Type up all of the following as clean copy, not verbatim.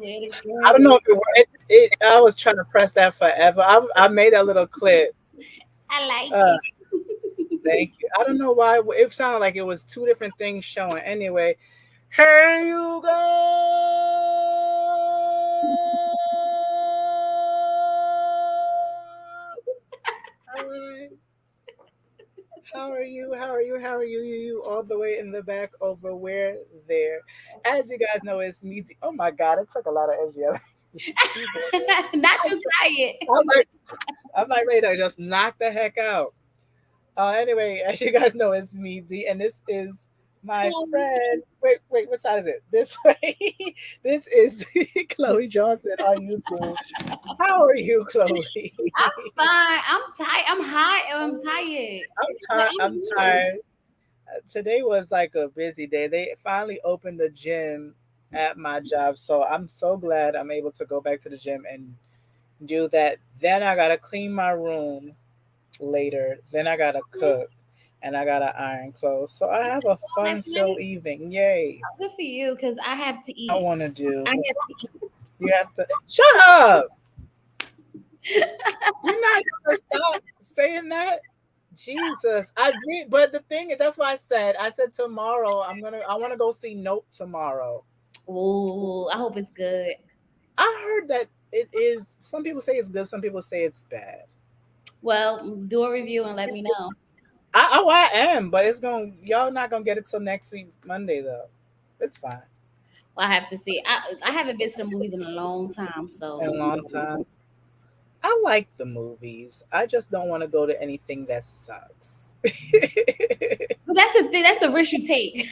I don't know if I was trying to press that forever. I made that little clip. I like Uh, it. thank you. I don't know why it sounded like it was two different things showing. Anyway, here you go. How are you? How are you? How are you? You all the way in the back over where there. As you guys know, it's me. Oh my God, it took a lot of energy out of the keyboard. Not too tired. I'm like, I'm like ready to just knock the heck out. Anyway, as you guys know, it's me, D, and this is my Chloe. friend. Wait, what side is it? This way. This is Chloe Johnson on YouTube. How are you, Chloe? I'm fine. I'm tired. I'm hot and I'm tired. I'm But tired. I'm I'm here. tired. Today was like a busy day. They finally opened the gym at my job, so I'm so glad I'm able to go back to the gym and do that. Then I gotta clean my room later. Then I gotta cook, and I gotta iron clothes. So I have a Last fun-filled night. evening. Yay! Good for you, because I have to I eat. want to do. I have to eat. You have to shut up. You're not gonna stop saying that. Jesus, but the thing is, that's why I said tomorrow. I want to go see Nope tomorrow. Oh, I hope it's good. I heard that it is. Some people say it's good. Some people say it's bad. Well, do a review and let me know. I am, but it's going. Y'all not gonna get it till next week Monday though. It's fine. Well, I have to see. I haven't been to the movies in a long time, In so a long time. I like the movies. I just don't want to go to anything that sucks. but that's the thing. That's the risk you take.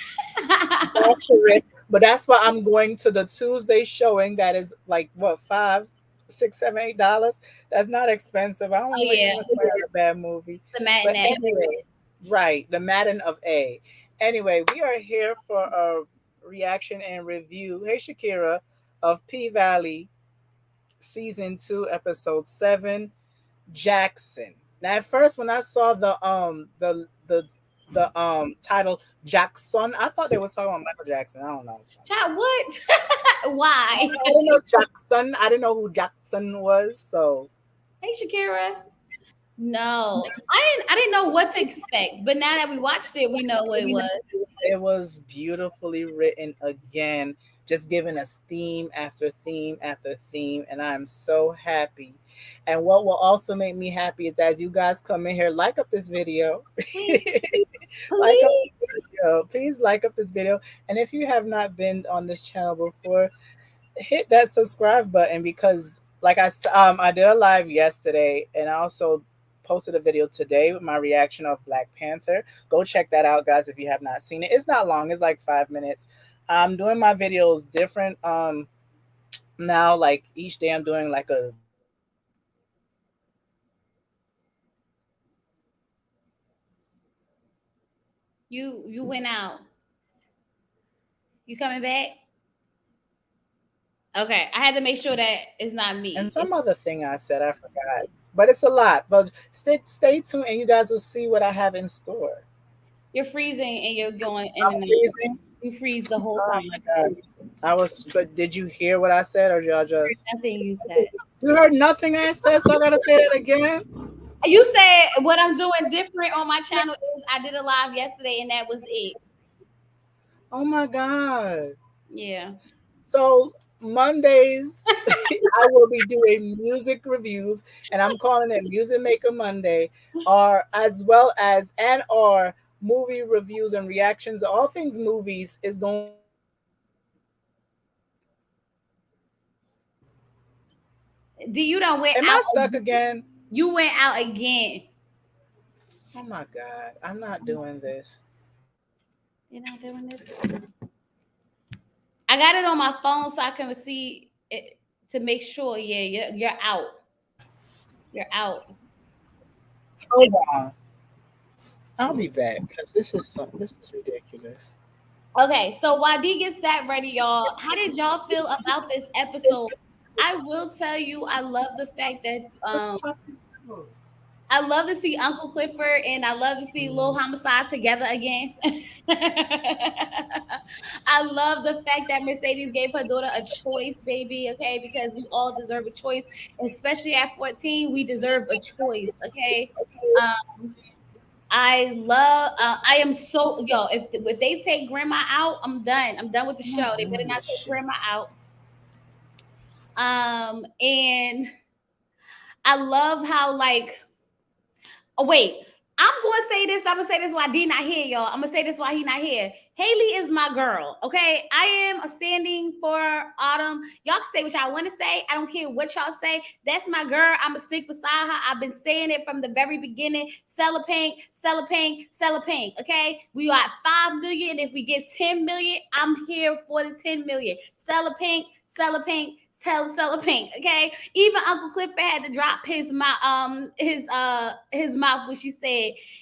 That's the risk. But that's why I'm going to the Tuesday showing that is like what, $5, $6, $7, $8. That's not expensive. I don't want Oh to waste yeah, so much money on a bad movie. the But matinee. anyway, right, the Madden of A. Anyway, we are here for a reaction and review. Hey Shakira of P Valley season 2, episode 7. Jackson. Now at first when I saw the title Jackson, I thought they was talking about Michael Jackson. I don't know. Child, what? Why? I didn't know Jackson. I didn't know who Jackson was. So Hey, Shakira. No, I didn't know what to expect, but now that we watched it, we know what it was. it was beautifully written again, just giving us theme after theme after theme, and I'm so happy. And what will also make me happy is as you guys come in here, like up this video. Please, Like up please. this video. Please like up this video. And if you have not been on this channel before, hit that subscribe button because I did a live yesterday and I also posted a video today with my reaction of Black Panther. Go check that out, guys, if you have not seen it. It's not long, it's like 5 minutes. I'm doing my videos different now, like each day I'm doing like a video on a different You went out. You coming back? Okay, I had to make sure that it's not and me. some other thing I said I forgot. But it's a lot. But stay tuned and you guys will see what I have in store. You're freezing and you're going in I'm and out. freezing. You freeze the whole Oh time. my god. But did you hear what I said or y'all just Nothing you said. you heard nothing I said, so I gotta say that again? You said what I'm doing different on my channel is I did a live yesterday and that was it. Oh my god. Yeah. So Mondays I will be doing music reviews and I'm calling it Music Maker Monday, or as well as and or movie reviews and reactions. All things movies is going to be on Do you done went Am out? I stuck again? You went out again. Oh my god, I'm not doing this. You're not doing this. I got it on my phone so I can see it to make sure. Yeah, you're out. You're out. Hold on. I'll be back because this is ridiculous. Okay, so while D gets that ready, y'all, how did y'all feel about this episode? I will tell you, I love the fact that I love to see Uncle Clifford and I love to see Lil Mm. Homicide together again. I love the fact that Mercedes gave her daughter a choice, baby, okay? Because we all deserve a choice, especially at 14, we deserve a choice, okay? Um, I am so, yo, if they take grandma out, I'm done. I'm done with the show. They better not take Shit. grandma out. And I love how like oh wait, I'm gonna say this. I'm gonna say this why D not here, y'all. I'm gonna say this why he not here. Haley is my girl. Okay, I am standing for Autumn. Y'all can say what y'all want to say. I don't care what y'all say. That's my girl. I'm gonna stick beside her. I've been saying it from the very beginning. Sell a pink, sell a pink, sell a pink. Okay, we got 5 million. If we get 10 million, I'm here for the 10 million. Sell a pink, sell a pink, sell a pink. Okay, even Uncle Clifford had to drop his mouth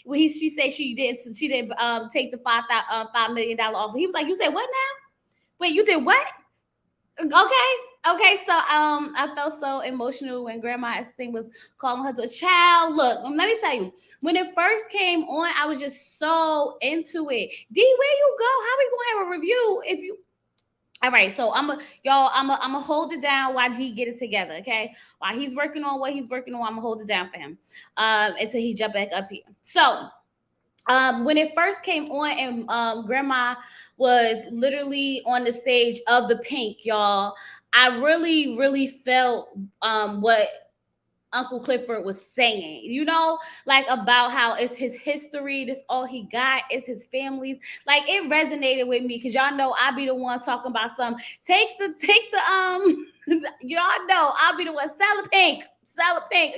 when she said she didn't take the $5 million offer. He was like, "You said what now? Wait, you did what?" Okay, so I felt so emotional when Grandma Esteem was calling her to a child. Look, let me tell you, when it first came on, I was just so into it. D, where you go? How we gonna have a review if you all right, so I'm gonna hold it down while D get it together, okay? While he's working on what he's working on, I'm gonna hold it down for him, until he jump back up here. So, when it first came on and Grandma was literally on the stage of the Pink, y'all, I really, really felt what Uncle Clifford was saying, like about how it's his history, this all he got is his family's. Like it resonated with me because y'all know I be the one talking about some take the y'all know I'll be the one sell a pink,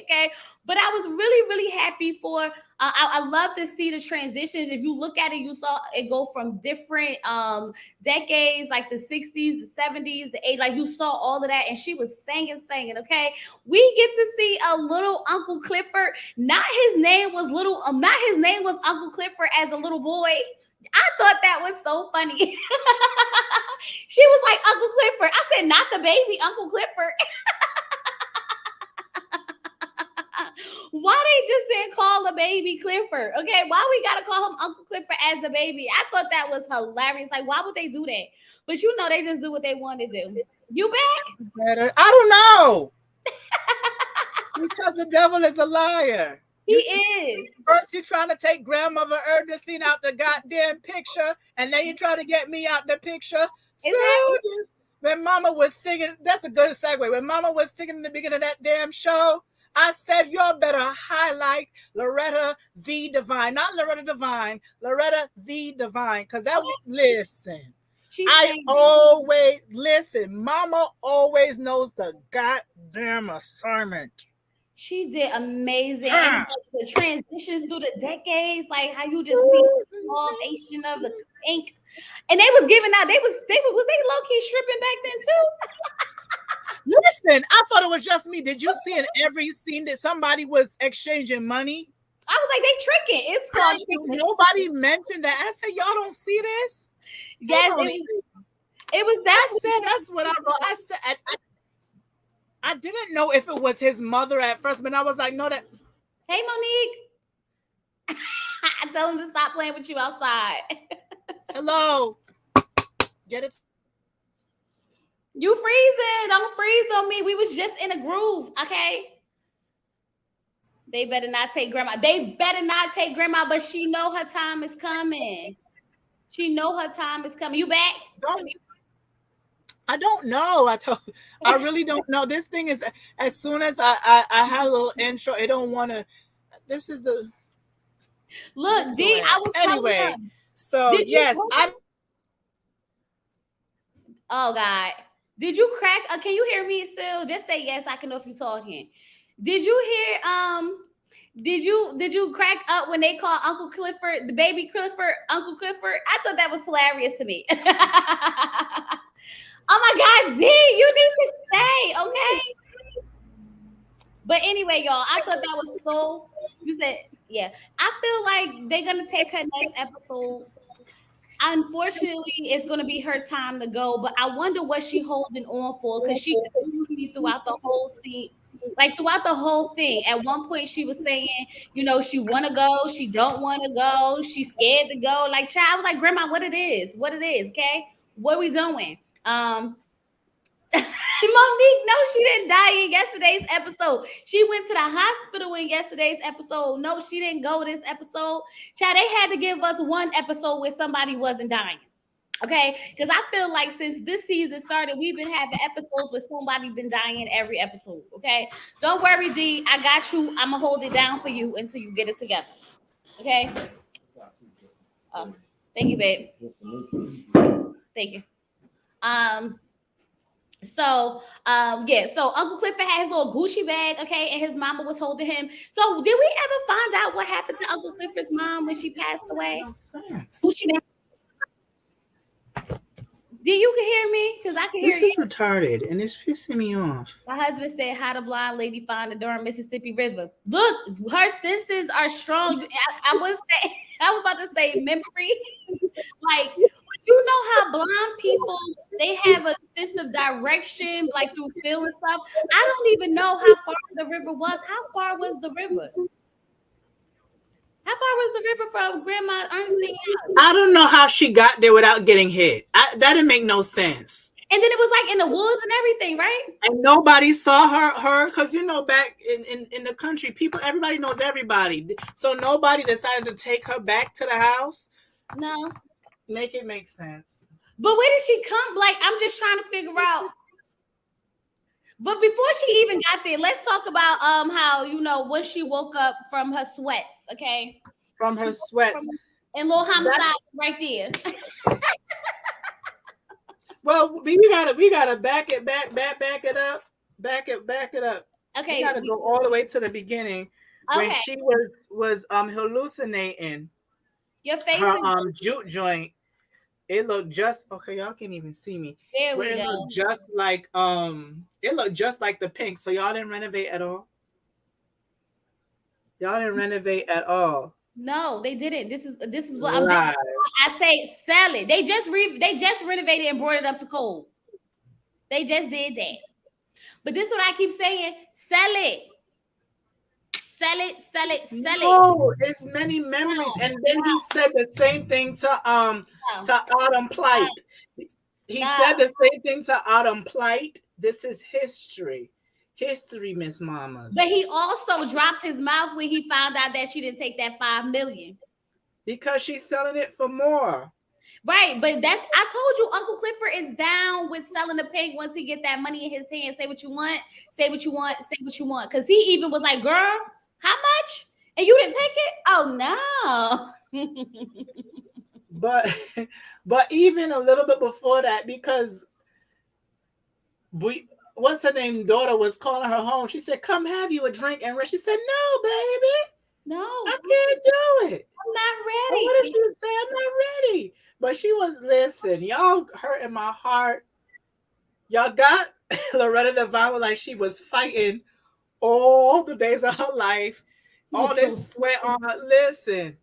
okay? But I was really, really happy for I love to see the transitions. If you look at it, you saw it go from different decades, like the 60s, the 70s, the 80s, like you saw all of that, and she was singing, okay? We get to see a little Uncle Clifford. Not his name was Uncle Clifford as a little boy. I thought that was so funny. She was like Uncle Clifford. I said, not the baby, Uncle Clifford. Why they just didn't call the baby Clifford? Okay, why we gotta call him Uncle Clifford as a baby? I thought that was hilarious. Like, why would they do that? But they just do what they want to do. You back? Better. I don't know. Because the devil is a liar. He is. First you trying to take grandmother Ernestine out the goddamn picture, and then you try to get me out the picture. So Exactly. when Mama was singing, that's a good segue. When Mama was singing in the beginning of that damn show, I said, y'all better highlight Loretta the Divine, not Loretta Divine, Loretta the Divine, because that Okay. listen. She I sang. always listen. Mama always knows the goddamn assignment. She did amazing, and Huh. like the transitions through the decades, like how you just see the formation of the Pink, and they was giving out. Was they low key stripping back then too? Listen, I thought it was just me. Did you see in every scene that somebody was exchanging money? I was like, they tricking. It's called Thank you. tricking. Nobody mentioned that. I said, y'all don't see this? They Yes, don't even. it was I definitely. said, that's what I wrote. I said, I didn't know if it was his mother at first, but I was like, no, that. Hey, Monique, I told him to stop playing with you outside. Hello. Get it. You freezing? Don't freeze on me. We was just in a groove, okay? They better not take grandma. They better not take grandma, but she know her time is coming. She know her time is coming. You back? Don't. I don't know. I really don't know. This thing is, as soon as I had a little intro, it don't want to. This is the Look, your D, I ass. was telling Anyway, them. so Did you? yes, I Oh God, did you crack? Can you hear me still? Just say yes. I can know if you're talking. Did you hear? Did you crack up when they called Uncle Clifford the baby Clifford Uncle Clifford? I thought that was hilarious to me. Oh my God, D, you need to stay, okay? But anyway, y'all, I thought that was so. You said, yeah. I feel like they're gonna take her next episode. Unfortunately, it's gonna be her time to go. But I wonder what she holding on for because she confused me throughout the whole scene. Like throughout the whole thing. At one point, she was saying, she want to go, she don't want to go, she's scared to go. Like, child, I was like, Grandma, what it is, okay? What are we doing? Monique, no, she didn't die in yesterday's episode. She went to the hospital in yesterday's episode. No, she didn't go this episode. Child, they had to give us one episode where somebody wasn't dying. Okay, because I feel like since this season started, we've been having episodes where somebody been dying every episode. Okay, don't worry, D, I got you. I'm gonna hold it down for you until you get it together. Okay. Oh, thank you, babe. Thank you. Um. Yeah. So Uncle Clifford had his little Gucci bag, okay, and his mama was holding him. So did we ever find out what happened to Uncle Clifford's mom when she passed away? No sense. Gucci bag. Do you can hear me? Because I can hear This you. is retarded and it's pissing me off. My husband said, "How the blind lady find the darn Mississippi River?" Look, her senses are strong. I was say, I was about to say memory. Like, you know how blind people they have a sense of direction, like through feel and stuff. I don't even know how far the river was. How far was the river? How far was the river from Grandma Ernestine house? I don't know how she got there without getting hit. That didn't make no sense. And then it was like in the woods and everything, right? And nobody saw her because back in the country, everybody knows everybody. So nobody decided to take her back to the house. No. Make it make sense. But where did she come? Like, I'm just trying to figure out. But before she even got there, let's talk about how when she woke up from her sweats, okay? From her sweats. And little homicide right there. Well, we gotta back it up. Back it up. Okay. We gotta go all the way to the beginning when she was hallucinating. Your face her jute joint. It looked just okay. Y'all can't even see me. There we go. It looked just like the pink. So y'all didn't renovate at all. Y'all didn't renovate at all. No, they didn't. This is what I say. Sell it. They just renovated and brought it up to code. They just did that. But this is what I keep saying. Sell it. Sell it. No, it's many memories. And then he said the same thing to Autumn Plight. He said the same thing to Autumn Plight. This is history. History, Miss Mamas. But he also dropped his mouth when he found out that she didn't take that $5 million. Because she's selling it for more. Right, but I told you Uncle Clifford is down with selling the paint once he get that money in his hand. Say what you want, say what you want, say what you want. Because he even was like, girl, how much? And you didn't take it? Oh no. But even a little bit before that, because what's her name? Daughter was calling her home. She said, "Come have you a drink," and she said, "No, baby, no, I can't do it. I'm not ready." What did she say? I'm not ready. But she was listen. Y'all hurting my heart. Y'all got Loretta Devine like she was fighting all the days of her life. All this sweat on her. Listen,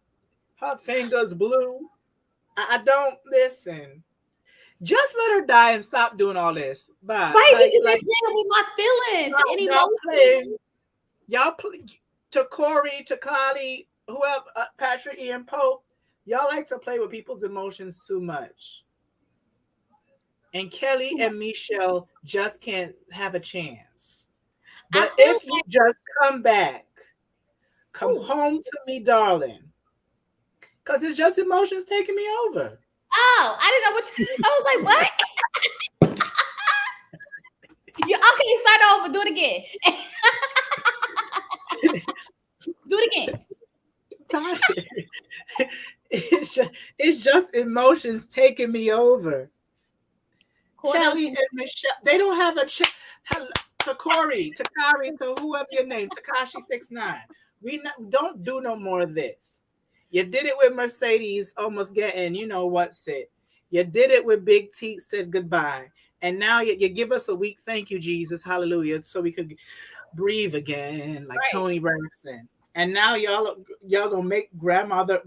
her fingers blue. I don't listen. Just let her die and stop doing all this. Bye. Right, because you're dealing with my feelings. Y'all play to Corey, to Kylie, whoever, Patrick, Ian Pope. Y'all like to play with people's emotions too much. And Kelly and Michelle just can't have a chance. But if you just come back, come home to me, darling. Because it's just emotions taking me over. Oh, I didn't know I was like, what? Okay, start over. Do it again. Do it again. It's just emotions taking me over. Kelly and Michelle, they don't have a to Corey, to Kari, to whoever your name, Takashi 69. We don't do no more of this. You did it with Mercedes, almost getting, what's it. You did it with Big T, said goodbye. And now you give us a week, thank you, Jesus, hallelujah, so we could breathe again, like Tony Braxton. And now y'all gonna make grandmother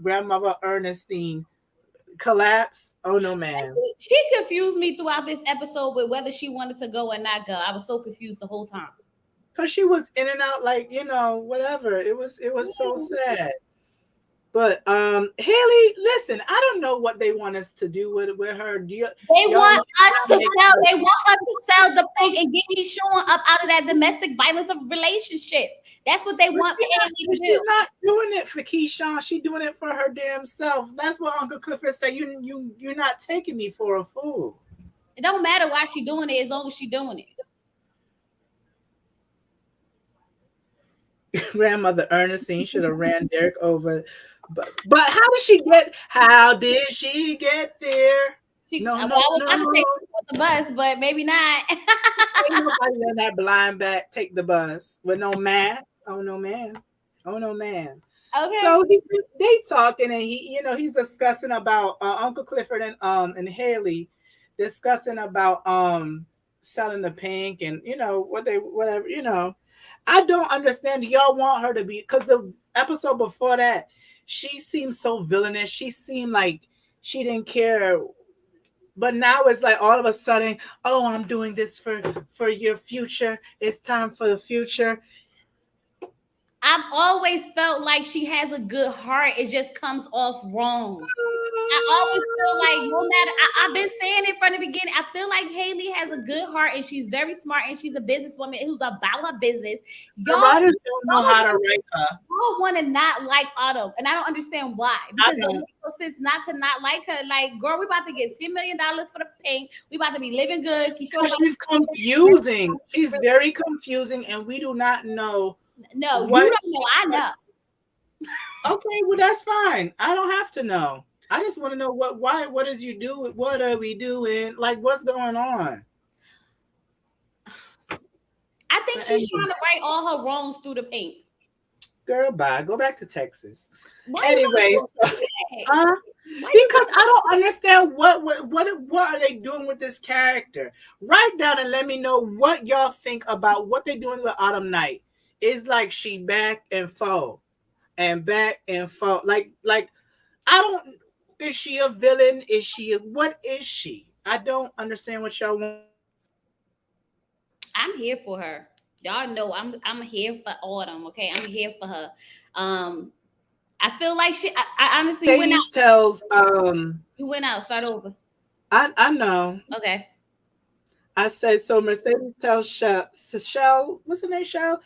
Ernestine collapse. Oh no, man. She confused me throughout this episode with whether she wanted to go or not go. I was so confused the whole time. because she was in and out, like, whatever. It was so sad. But Haley, listen, I don't know what they want us to do with her. They Y'all want know us I to make sell. her. They want her to sell the pink and get me showing up out of that domestic violence of relationship. That's what they But want Haley to she's do. not doing it for Keyshawn. She's doing it for her damn self. That's what Uncle Clifford said. You're not taking me for a fool. It don't matter why she doing it as long as she doing it. Grandmother Ernestine should have ran Derek over. But how did she get there? She, No, well, no, I was no. about to say she on the bus, but maybe not. Ain't nobody letting that blind bat take the bus with no mask. Oh no, man. Oh no, man. Okay. So they talking, and he's discussing about Uncle Clifford and Haley discussing about selling the pink, and what they whatever. I don't understand. Do y'all want her to be? Because the episode before that, she seemed so villainous. She seemed like she didn't care, but now it's like all of a sudden, oh, I'm doing this for your future. It's time for the future. I've always felt like she has a good heart. It just comes off wrong. I always feel like no matter I've been saying it from the beginning. I feel like Haley has a good heart and she's very smart and she's a businesswoman who's about her business. The Y'all, writers don't know how to write her. y'all want to not like Autumn, and I don't understand why. I Because it don't. makes no sense not to not like her. Like, girl, we about to get $10 million for the pink. We about to be living good. Keyshawn Because about she's confusing. She's very confusing, and we do not know no, you what. don't know. I know. Okay, well that's fine. I don't have to know. I just want to know what is you doing? What are we doing? Like, what's going on? I think But she's trying anyway, to right all her wrongs through the pink. girl, bye. Go back to Texas. Why you Anyway, gotta so, do that? huh? Why you Because I don't understand what are they doing with this character. Write down and let me know what y'all think about what they're doing with Autumn Night. It's like she back and forth and back and forth. Like I don't. Is she a villain? What is she? I don't understand what y'all want her to be. I'm here for her. Y'all know I'm here for Autumn. Okay, I'm here for her. Um, I feel like I honestly went out. Mercedes tells You went out. Start over. I know. Okay. I say so. Mercedes tells Shell, what's her name, Shell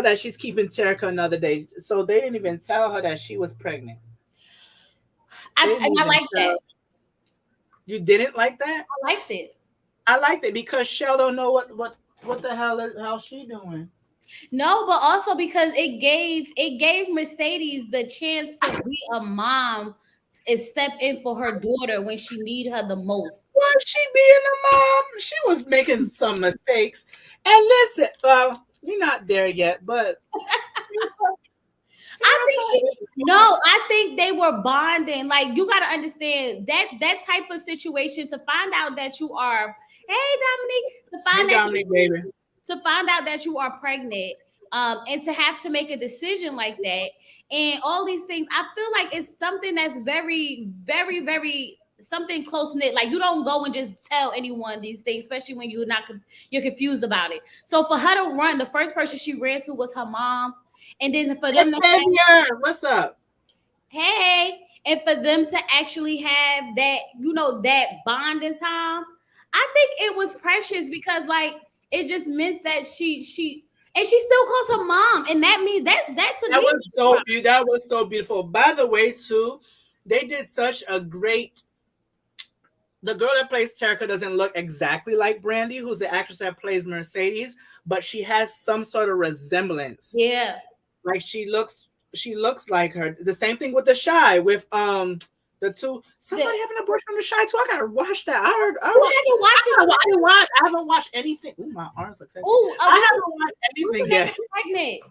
that she's keeping Terica another day. So they didn't even tell her that she was pregnant. They I didn't and I even like that. tell. You didn't like that? I liked it. I liked it because Shell don't know what the hell is how she doing. No, but also because it gave Mercedes the chance to be a mom and step in for her daughter when she need her the most. Was she being a mom? She was making some mistakes. And listen, you're not there yet, but Terica, I think she no, Terica, I think they were bonding. Like you gotta understand that type of situation to find out that you are hey Dominique, hey Dominic, baby. to find out that you are pregnant, and to have to make a decision like that and all these things, I feel like it's something that's very, very, very something close knit. Like you don't go and just tell anyone these things, especially when you're confused about it. So for her to run, the first person she ran to was her mom, and then for Hey them to Xavier, what's up? hey, and for them to actually have that, that bonding time, I think it was precious because like it just meant that she and she still calls her mom, and that means that took That me. was so beautiful. That was so beautiful. By the way, too, they did such a great. The girl that plays Terica doesn't look exactly like Brandy, who's the actress that plays Mercedes, but she has some sort of resemblance. Yeah. Like she looks like her. The same thing with the Shy with the two. The, Somebody having a abortion on the Shy too. I gotta watch that. I heard. I, you haven't watched I, it? I didn't watch. I haven't watched anything. Ooh, my arms look sexy. Oh, I haven't watched what's the anything name yet. of the pregnant?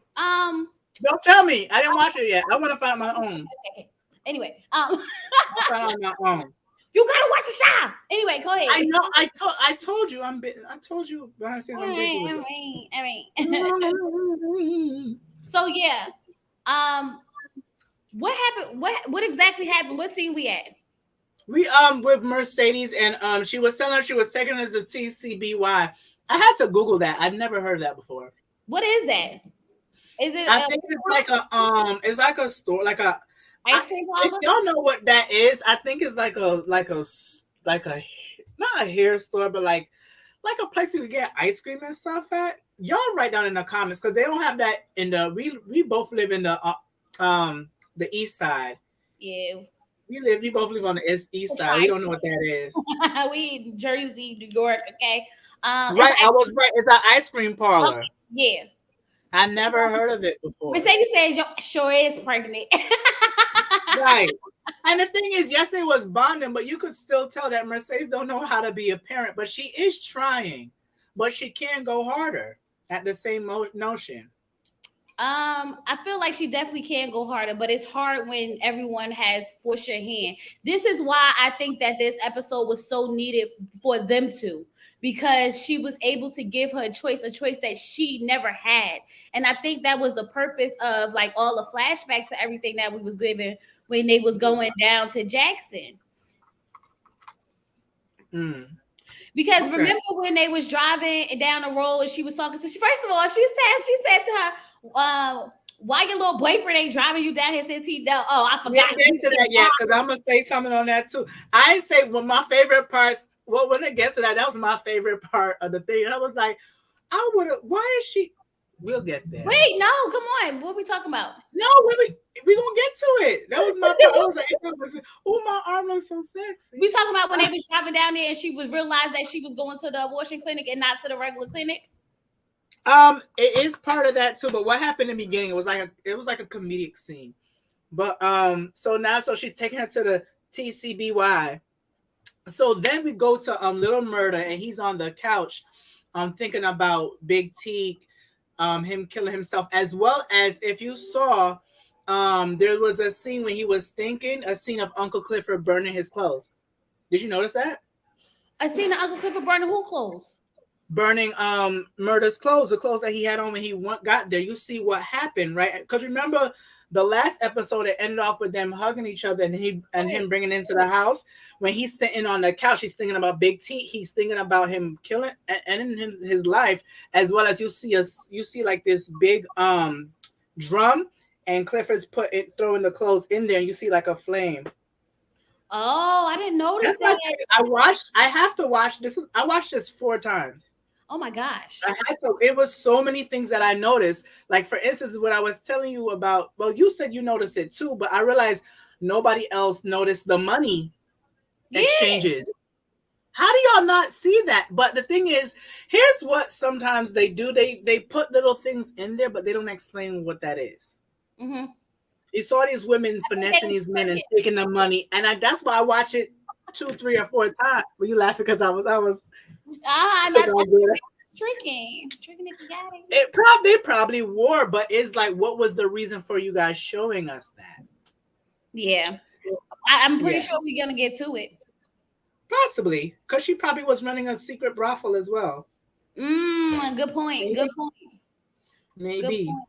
Don't tell me. I didn't watch it yet. I want to find my own. Okay. Anyway, I'll find out my own. you gotta watch the show. Anyway, go I ahead. know. I told you. I told you behind the scenes. All I'm busy right, with all it. right, all right. So yeah, um, what happened? What exactly happened? What scene we at? We with Mercedes, and she was telling her she was taking her to TCBY. I had to Google that. I'd never heard that before. What is that? Is it I a think it's like a store, like a. ice cream If parlor? y'all know what that is, I think it's like a not a hair store, but like a place you can get ice cream and stuff at. Y'all write down in the comments because they don't have that in the. We both live in the east side. Yeah, We both live on the east we'll side. We try don't know what that is. some. We in Jersey, New York. Okay. It's Right, an I was right. It's an ice cream parlor. okay. Yeah. I never heard of it before. Mercedes says you sure is pregnant. Right. And the thing is, yes, it was bonding, but you could still tell that Mercedes don't know how to be a parent, but she is trying, but she can go harder at the same notion. I feel like she definitely can go harder, but it's hard when everyone has forced your hand. This is why I think that this episode was so needed for them to, because she was able to give her a choice that she never had. And I think that was the purpose of like all the flashbacks and everything that we was given when they was going down to Jackson. Mm, Because okay. remember when they was driving down the road and she was talking to she first of all she said to her, why your little boyfriend ain't driving you down here since he know? Oh, I We forgot. ain't get to that yet because I'm gonna say something on that too. I ain't say one of my favorite parts. Well, when it gets to that, that was my favorite part of the thing. I was like, I would have. Why is she? We'll get there. Wait, no, come on. What we talking about? No, we gonna get to it. That was my part. I was like, oh, my arm looks so We sexy. talking about when they was driving down there and she was realized that she was going to the abortion clinic and not to the regular clinic. It is part of that too. But what happened in the beginning? It was like a comedic scene. But so she's taking her to the TCBY. So then we go to Little Murder, and he's on the couch, thinking about Big T, him killing himself, as well as if you saw, there was a scene when he was thinking a scene of Uncle Clifford burning his clothes. Did you notice that? I seen the Uncle Clifford burning who clothes. Burning Murder's clothes, the clothes that he had on when he got there. You see what happened, right? Because remember the last episode, it ended off with them hugging each other and him bringing into the house. When he's sitting on the couch, he's thinking about Big T. He's thinking about him killing and in his life, as well as you see like this big drum, and Clifford's throwing the clothes in there, and you see like a flame. Oh, I didn't notice That's my that. thing. I have to watch this. I watched this 4 times. Oh my gosh. I had to. It was so many things that I noticed. Like for instance, what I was telling you about. Well, you said you noticed it too, but I realized nobody else noticed the money Yeah. exchanges. How do y'all not see that? But the thing is, here's what sometimes they do. They put little things in there, but they don't explain what that is. Mm-hmm. You saw these women They finessing was these men and tricking. taking the money, and that's why I watch it 2, 3, or 4 times. Were you laughing because I was because I That's did. tricking. Tricking if you got it. They probably were, but it's like, what was the reason for you guys showing us that? Yeah. I'm pretty Yeah, sure we're gonna get to it. possibly because she probably was running a secret brothel as well. Good point. Good Maybe, point. Good maybe point.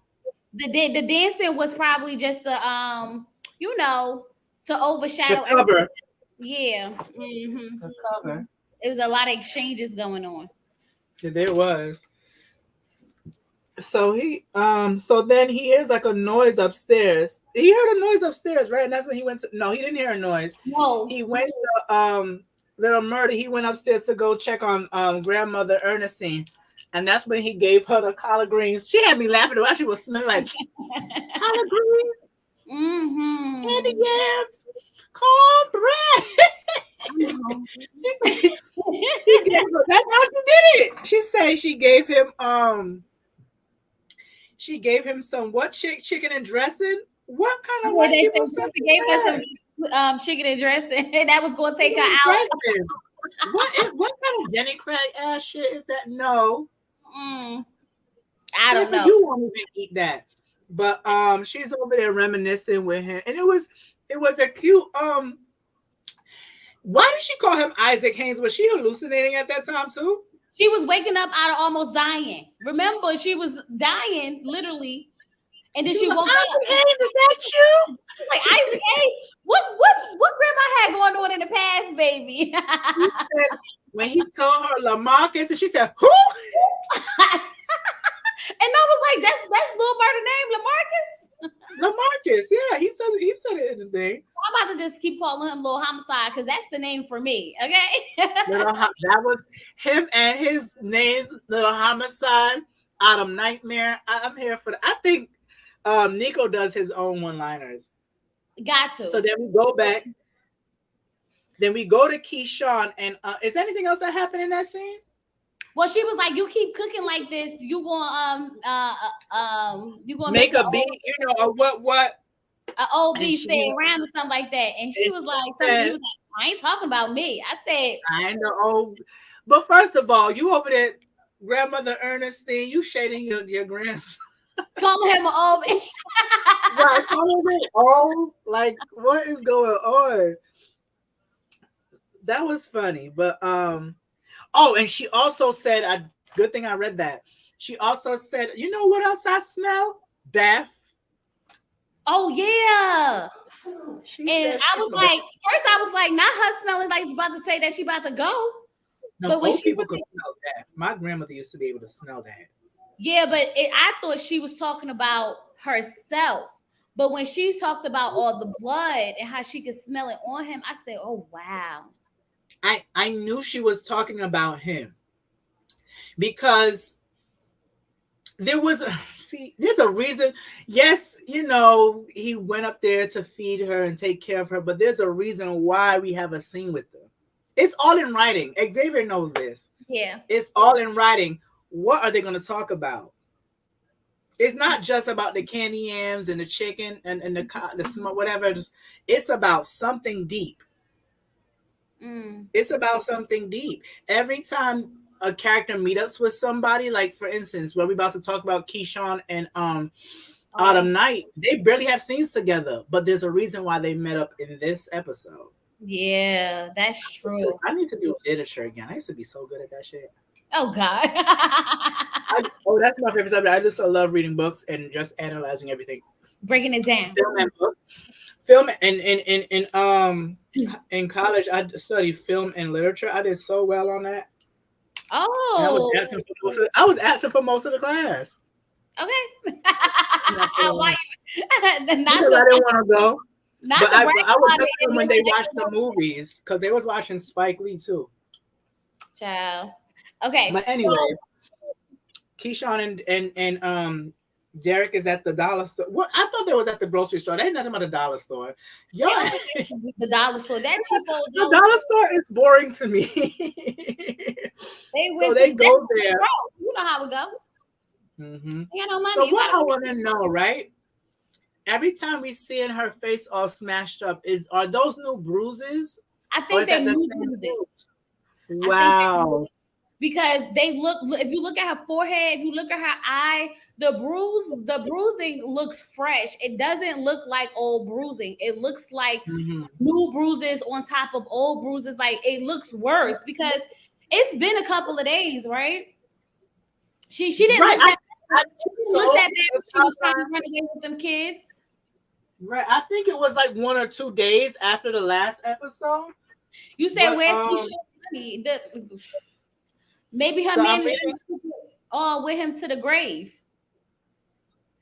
The dancing was probably just the you know, to the overshadow everything. cover, Yeah. Hmm. the cover. It was a lot of exchanges going on. Yeah, there was. So then he hears like a noise upstairs. He heard a noise upstairs, right? And that's when he went to. No, he didn't hear a noise. No. He went to Little Murder. He went upstairs to go check on grandmother Ernestine, and that's when he gave her the collard greens. She had me laughing while she was smelling like collard greens, candy Mm-hmm. yams, cornbread. Mm-hmm. she said she gave her, that's how she did it. She said she gave him some what chicken and dressing. What kind of Yeah, white they people said stuff she is gave us that? some chicken and dressing, and that was going to take Chicken her and out. dressing. What kind of Jenny Craig ass shit is that? No, Mm, I don't Clifford, know. you won't even eat that. But she's over there reminiscing with him, and it was a cute Why did she call him Isaac Haynes? Was she hallucinating at that time too? She was waking up out of almost dying. Remember, she was dying literally, and then She was she like, woke up. Isaac Haynes, is that you? Like, Isaac, hey, what grandma had going on in the past, baby? He said when he told her Lamarcus, and she said, "Who?" And I was like, that's Lil Murder name, Lamarcus. Lamarcus, yeah, he said it in the thing. I'm about to just keep calling him Lil Homicide because that's the name for me. Okay. That was him and his name's Little Homicide, Autumn Nightmare. I'm here for that. I think Nico does his own one-liners. Got So to. then we go back. Then we go to Keyshawn, and is anything else that happened in that scene? Well, she was like, "You keep cooking like this, you gonna make Make a beat, what? a old And bee she stay around or something like that." And she and was she like, "Something." He said, was like, "I ain't talking about me." I said, "I know." But first of all, you over there, grandmother Ernestine, you shading your grandson. calling him an old bitch. Right, calling it all like what is going on? That was funny, but oh, and she also said, good thing I read that. She also said, you know what else I smell? Death. Oh yeah. She And said I she was smelled. like, first I was like, not her smelling like she's about to say that she about to go. No, But when old she people could really, smell death. My grandmother used to be able to smell that. yeah, but I thought she was talking about herself. But when she talked about all the blood and how she could smell it on him, I said, "Oh wow." I knew she was talking about him because there was see, there's a reason. Yes, he went up there to feed her and take care of her, but there's a reason why we have a scene with them. It's all in writing. Xavier knows this. Yeah. It's all in writing. What are they going to talk about? It's not just about the candy yams and the chicken and the smoke, whatever. It's about something deep. Mm. It's about something deep. Every time a character meet ups with somebody, like for instance, where we about to talk about Keyshawn and Autumn. Autumn Night, they barely have scenes together, but there's a reason why they met up in this episode. Yeah, that's true. I need to do literature again. I used to be so good at that shit. Oh God. Oh, that's my favorite subject. I just love reading books and just analyzing everything. Breaking it down. Film and book. Film in college I studied film and literature. I did so well on that. And Oh, I was absent for most of the class. okay. Not for Why? long. Not Because the I didn't want to go. not But the I brain was body listening and when the they watched the movies because they was watching Spike Lee too. child. Okay, But so anyway, Keyshawn and Derek is at the dollar store. What I thought they was at the grocery store. They ain't nothing but a dollar store. they Y'all, always the dollar store. That cheap old the dollar dollar store. store is boring to me. They So went to they the that's go there. bro. You know how we go. Hmm. You got no money. So You what gotta I want to know, right? Every time we see in her face all smashed up, are those new bruises I or think is they that the knew same this. bruise? I think they Wow. because they look if you look at her forehead, if you look at her eye, the bruising looks fresh. It doesn't look like old bruising. It looks like Hmm. new bruises on top of old bruises. Like it looks worse because it's been a couple of days, right? She didn't Right. look that I she think didn't look so. that bad when she was trying to run away with them kids. Right. I think it was like 1 or 2 days after the last episode. You said But where's Keisha money? Maybe her so I'm manager reading. with him to the grave.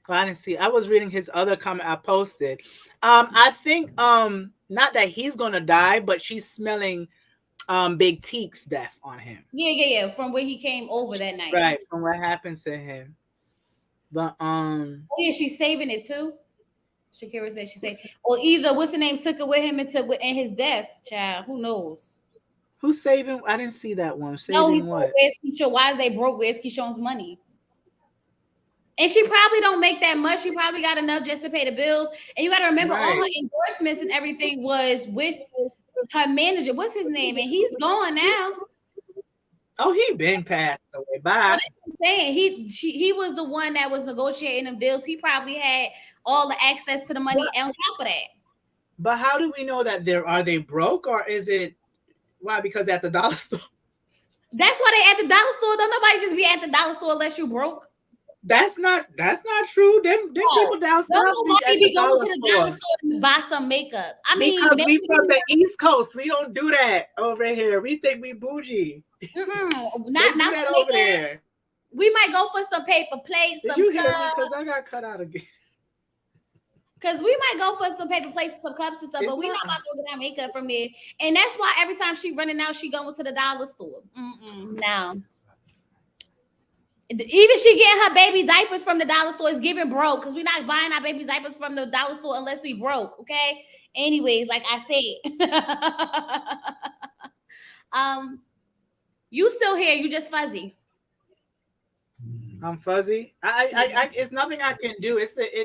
I didn't see. I was reading his other comment I posted. I think not that he's gonna die, but she's smelling Big Teek's death on him. Yeah. From where he came over that night. Right, from what happens to him. But Oh yeah, she's saving it too. Shakira said she said, or either what's the name took it with him in his death, child. Who knows? who's saving? I didn't see that one. No, he Saving said what? where's Keisha? Why is they broke? Where's Keisha's money? And she probably don't make that much. She probably got enough just to pay the bills. And you got to remember, all Right. her endorsements and everything was with her manager. What's his name? And he's gone now. Oh, he been passed away. So Bye. that's what I'm saying. He was the one that was negotiating them deals. He probably had all the access to the money But, on top of that. but how do we know that are they broke or is it why? Because at the dollar store. That's why they at the dollar store. Don't nobody just be at the dollar store unless you broke. That's not true. Them Oh, people down don't south be nobody at the be going dollar to the dollar store. store to buy some makeup. I mean, Because maybe we from the East Coast. We don't do that over here. We think we bougie. They not do not that for over makeup. there. We might go for some paper plates, Did some you hear me? cups. Because I got cut out again. Cause we might go for some paper plates, some cups and stuff, It's but we not not. about to go get our makeup from there. And that's why every time she running out, she going to the dollar store. Now, even she getting her baby diapers from the dollar store is giving broke because we not buying our baby diapers from the dollar store unless we broke. Okay. Anyways, like I said, um, you still here? You just fuzzy. I'm fuzzy. It's nothing I can do.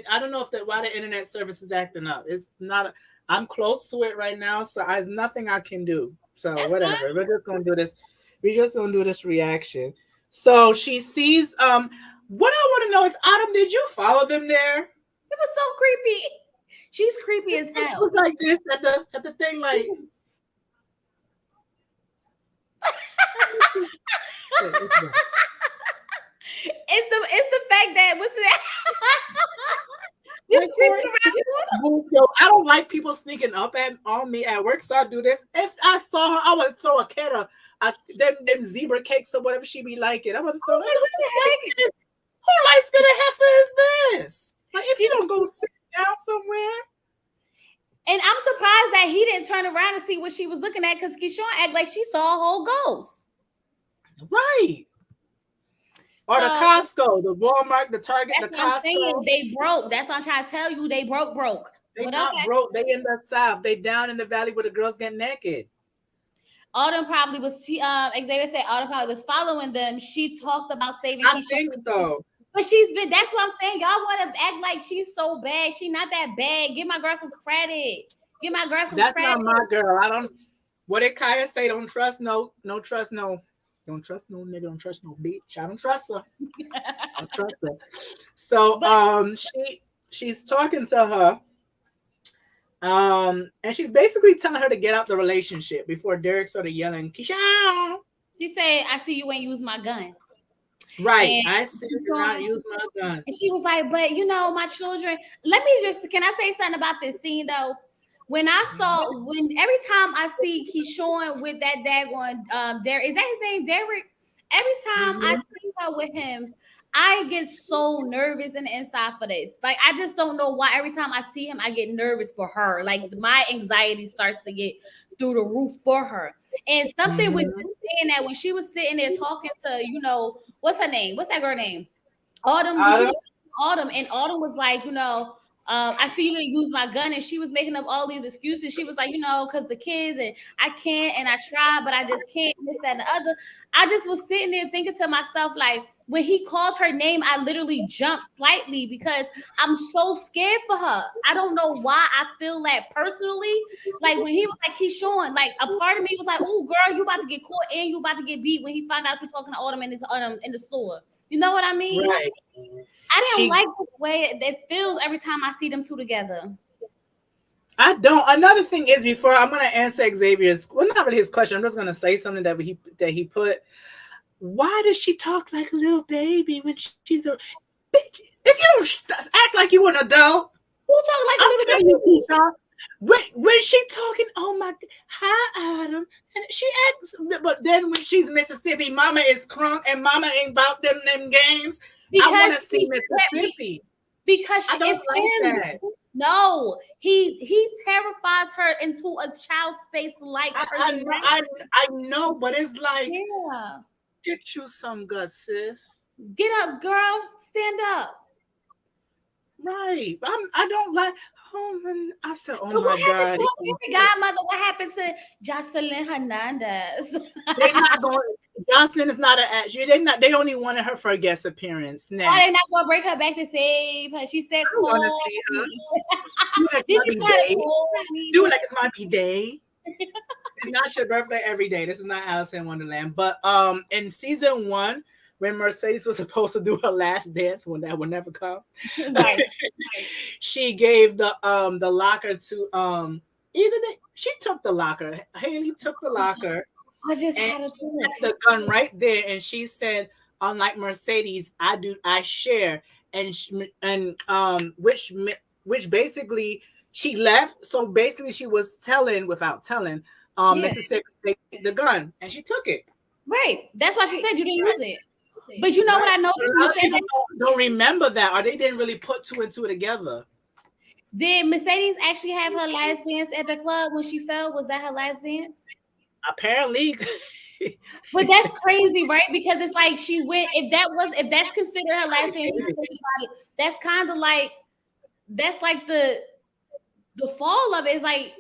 I don't know if why the internet service is acting up. It's not. I'm close to it right now, so there's nothing I can do. So That's fine. whatever. We're just gonna do this. We're just gonna do this reaction. So she sees. What I want to know is, Autumn, did you follow them there? It was so creepy. She's creepy as It was hell. like this at the thing, like. It's the fact that what's that? Just Like, creeping Corey, around the corner. yo, I don't like people sneaking up on me at work, so I do this. If I saw her, I would throw a cat them zebra cakes or whatever she be liking. I would I throw. was like, what the heck? Who light skinned heifer is this? Like, if you don't go sit down somewhere, And I'm surprised that he didn't turn around and see what she was looking at because Keyshawn act like she saw a whole ghost. right? Or the So Costco, the Walmart, the Target, that's the what I'm saying. Costco. They broke. That's what I'm trying to tell you. They broke. They But not okay. broke. They in the South. They down in the valley where the girls get naked. Autumn probably was Xavier said Autumn probably was following them. She talked about saving I Keyshawn. think so. But she's been that's what I'm saying. Y'all want to act like she's so bad. She not that bad. Give my girl some credit. Give my girl some That's credit. not my girl. I don't. What did Kaya say? Don't trust no trust no. Don't trust no nigga. Don't trust no bitch. I don't trust her. I don't trust her. So But she's talking to her. And she's basically telling her to get out the relationship before Derek started yelling, Keisha. she said, I see you ain't use my gun. Right. And I see you do not use my gun. And she was like, but you know, my children, can I say something about this scene though? When every time I see Keyshawn with that daggone Derek, is that his name, Derek? Every time I Mm-hmm. see her with him, I get so nervous in the inside for this. Like I just don't know why. Every time I see him, I get nervous for her. Like my anxiety starts to get through the roof for her. And something was Mm-hmm. just saying that when she was sitting there talking to, what's her name? What's that girl name? Autumn, when she Autumn? was Autumn, and Autumn was like, I see you didn't use my gun, and she was making up all these excuses. She was like, because the kids and I can't, and I try, but I just can't, this, that, and the other. I just was sitting there thinking to myself, like, when he called her name, I literally jumped slightly because I'm so scared for her. I don't know why I feel that personally. Like when he was like, he's showing, like a part of me was like, oh girl, you about to get caught and you about to get beat when he found out you're talking to Autumn in the store. You know what I mean? Right. I didn't She like the way it feels every time I see them two together. I don't. Another thing is before I'm gonna answer Xavier's not really his question. I'm just gonna say something that he put. Why does she talk like a little baby when she's a bitch? If you don't act like you an adult, Who talk like a I'm little telling you, baby? Keisha. When she talking, oh my, hi Adam, and she acts. But then when she's Mississippi, Mama is crunk, and Mama ain't about them games. I want to Because see Mississippi. I don't it's like him. that. No, he terrifies her into a child space like personality. I know, but it's like Yeah. get you some guts, sis. Get up, girl. Stand up. Right. I don't like. Oh man, I said, oh So my what happened god. to her baby godmother? What happened to Jocelyn Hernandez? They're not going. Jocelyn is not an actor. They not. They only wanted her for a guest appearance. Why they not Next, gonna bring her back to save her? She said, I don't want to "Call see her. me." Do like Did it's she my try to day. call me? Do it like it's my day. It's not your birthday every day. This is not Alice in Wonderland. But in season 1, when Mercedes was supposed to do her last dance, when that would never come, Right. she gave the locker to she took the locker. Haley took the locker I just and had a she feeling. had the gun right there, and she said, unlike Mercedes, I share, and which basically she left. So basically, she was telling without telling Yeah. Mississippi to take the gun, and she took it. Right. That's why she Right, said you didn't right. use it. But you know what Right. I But a noticed? lot of people don't remember that, or they didn't really put two and two together. Did Mercedes actually have her last dance at the club when she fell? Was that her last dance? Apparently. But that's crazy, right? Because it's like she went. If that's considered her last dance, you think about it, that's kind of like that's like the fall of it. Is like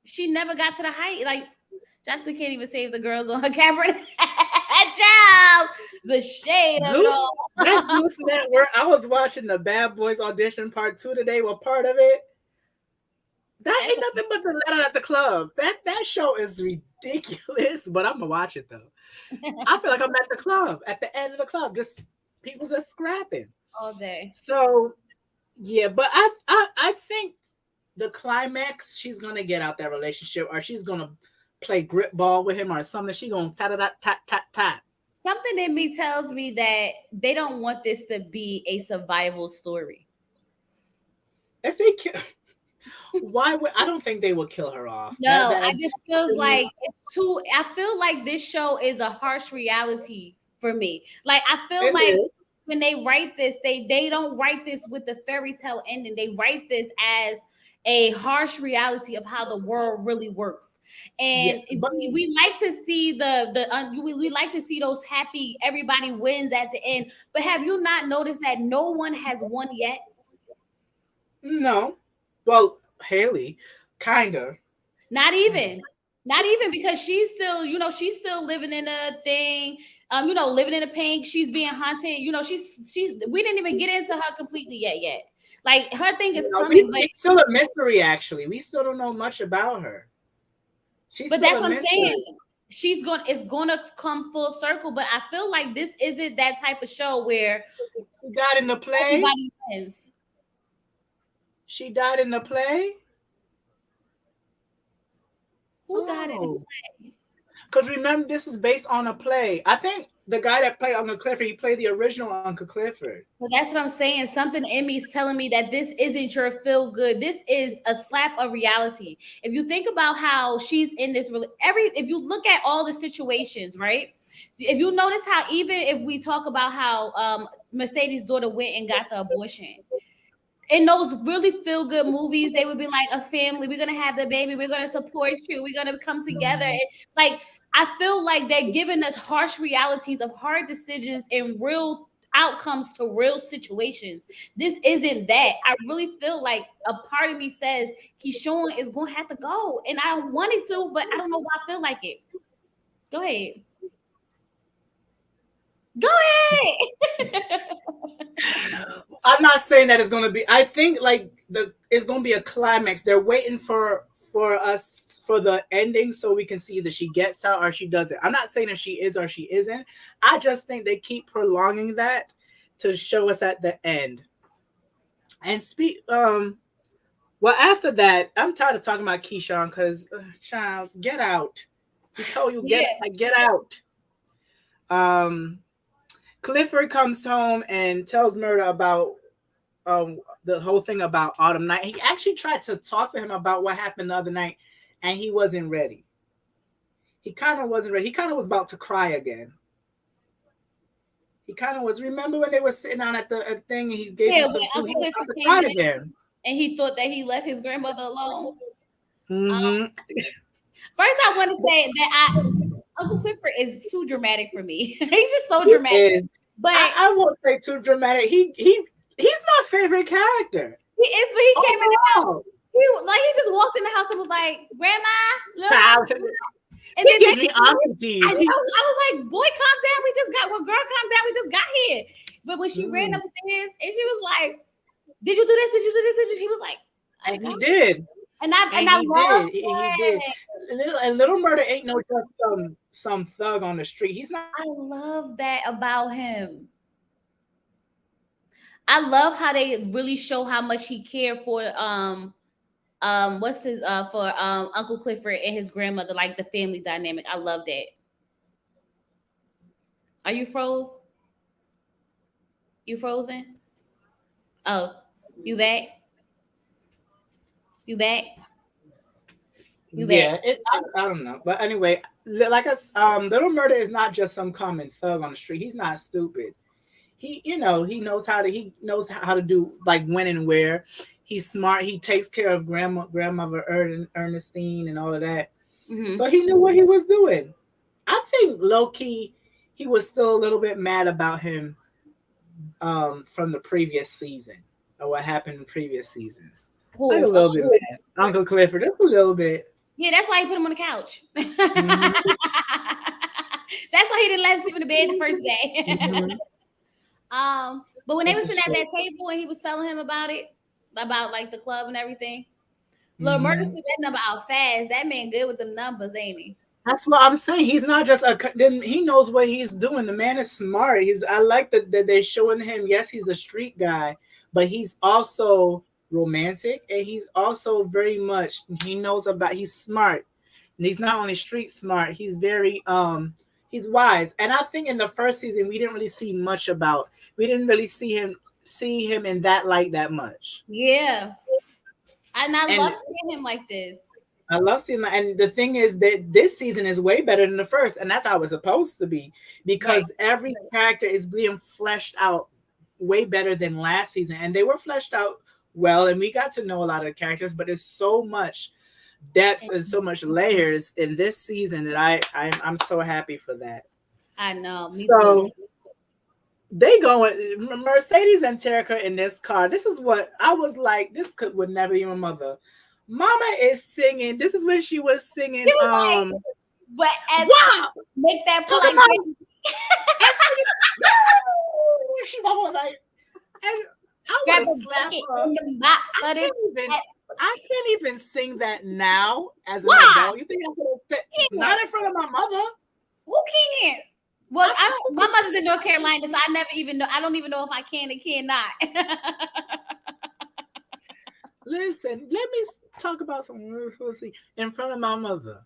she never got to the height. Like Justin can't even save the girls on her camera. Job, the shade of it Zeus, that's all. Zeus Network. I was watching the Bad Boys audition part two today. Well, part of it. That That's ain't nothing but the letter at the club. That show is ridiculous, but I'm gonna watch it though. I feel like I'm at the club, at the end of the club, just people just scrapping. all day. So yeah, but I think the climax, she's gonna get out that relationship, or she's gonna play grip ball with him, or something. She gonna tap tap tap tap tap. Something in me tells me that they don't want this to be a survival story. If they kill, why would I don't think they will kill her off. No, I That just feels like it's too. I feel like this show is a harsh reality for me. Like I feel it like is. when they write this, they don't write this with the fairy tale ending. They write this as a harsh reality of how the world really works. Yeah, And but we like to see we like to see those happy everybody wins at the end. But have you not noticed that no one has won yet? no. Well, Haley, kinda. Not even. Not even because she's still, she's still living in a thing. Living in a pink. She's being hunted. She's. We didn't even get into her completely yet. Like her thing is No, coming, but it's still a mystery. Actually, we still don't know much about her. She's but still that's a what I'm mystery. saying. It's gonna come full circle. But I feel like this isn't that type of show where She died in the play. everybody wins. She died in the play. Who died in the Oh, because remember, this is based on a play. I think the guy that played Uncle Clifford, he played the original Uncle Clifford. But that's what I'm saying. Something in me is telling me that this isn't your feel good. This is a slap of reality. If you think about how she's in this, if you look at all the situations, right? If you notice how even if we talk about how Mercedes' daughter went and got the abortion, in those really feel good movies, they would be like a family. We're gonna have the baby. We're gonna support you. We're gonna come together. Mhm. Like I feel like they're giving us harsh realities of hard decisions and real outcomes to real situations. This isn't that. I really feel like a part of me says Keyshawn is gonna have to go, and I don't want it to, but I don't know why I feel like it. Go ahead. Go ahead. I'm not saying that it's gonna be. I think like it's gonna be a climax. They're waiting for us for the ending so we can see that she gets out or she doesn't. I'm not saying that she is or she isn't. I just think they keep prolonging that to show us at the end. And well, after that, I'm tired of talking about Keyshawn because child, get out. He told you Yeah. get out. Um, Clifford comes home and tells Murda about the whole thing about Autumn Night. He actually tried to talk to him about what happened the other night, and he wasn't ready. He kind of wasn't ready. He kind of was about to cry again. He kind of was. Remember when they were sitting down at the thing and he gave Yeah, him when some food? He Uncle was Clifford about to came cry in again. and he thought that he left his grandmother alone. Mm-hmm. First, I want to say that Uncle Clifford is too dramatic for me. He's just so He dramatic. is. But I won't say too dramatic. He's my favorite character he is. But he came in the house. overall. He just walked in the house and was like, "Grandma, little mama," Child, and he then gives next me thing you know, aunties. I was like, "Boy, calm down. We just got. Well, girl, calm down. We just got here." But when she ran Mm. upstairs and she was like, "Did you do this? Did you do this? Did you?" He was like, "I And he got," did. and And I he love did. He did. that. Little Murder ain't no just some thug on the street. He's not. I love that about him. I love how they really show how much he cared for what's his for Uncle Clifford and his grandmother, like the family dynamic. I love that. Are you froze? You frozen? Oh, you back? You back? You back? Yeah. I don't know. But anyway, Little Murder is not just some common thug on the street. He's not stupid. He knows how to do like when and where. He's smart. He takes care of grandmother Ernestine and all of that. Hmm. So he knew what he was doing. I think low key he was still a little bit mad about him from the previous season or what happened in previous seasons. Like a Who? little bit mad. Uncle Clifford, just a little bit. Yeah, that's why he put him on the couch. That's Hmm. why he didn't let him sleep in the bed the first day. Hmm. But when they That's was a sitting at shame. that table and he was telling him about it, about like the club and everything, Lil Murder Hmm. threw that number out fast. That man good with them numbers, ain't he? That's what I'm saying. He's not just then he knows what he's doing. The man is smart. I like that they're showing him. Yes, he's a street guy, but he's also romantic, and he's also very much he knows about. He's smart. And he's not only street smart. He's very he's wise. And I think in the first season we didn't really see much about. We didn't really see him in that light that much. Yeah. And I love And seeing him like this. I love seeing that. And the thing is that this season is way better than the first, and that's how it's supposed to be Right. because every character is being fleshed out way better than last season, and they were fleshed out well, and we got to know a lot of the characters. But there's so much depth and so much layers in this season that I'm so happy for that. I know, me too. So they going Mercedes and Terica in this car. This is what I was like. This would never be my mother. Mama is singing. This is when she was He singing. was like, but as Wow, make that talk polite about dance. she was like, and I Grab want to a slap bucket her. in the mop I for this. can't even. I can't even sing that now as an Why? adult. You think I could have said Can't. not in front of my mother? Who can't? Well, I Who don't. My could mother's in North Carolina, so I never even know. I don't even know if I can and cannot. listen? Let me talk about some pussy in front of my mother.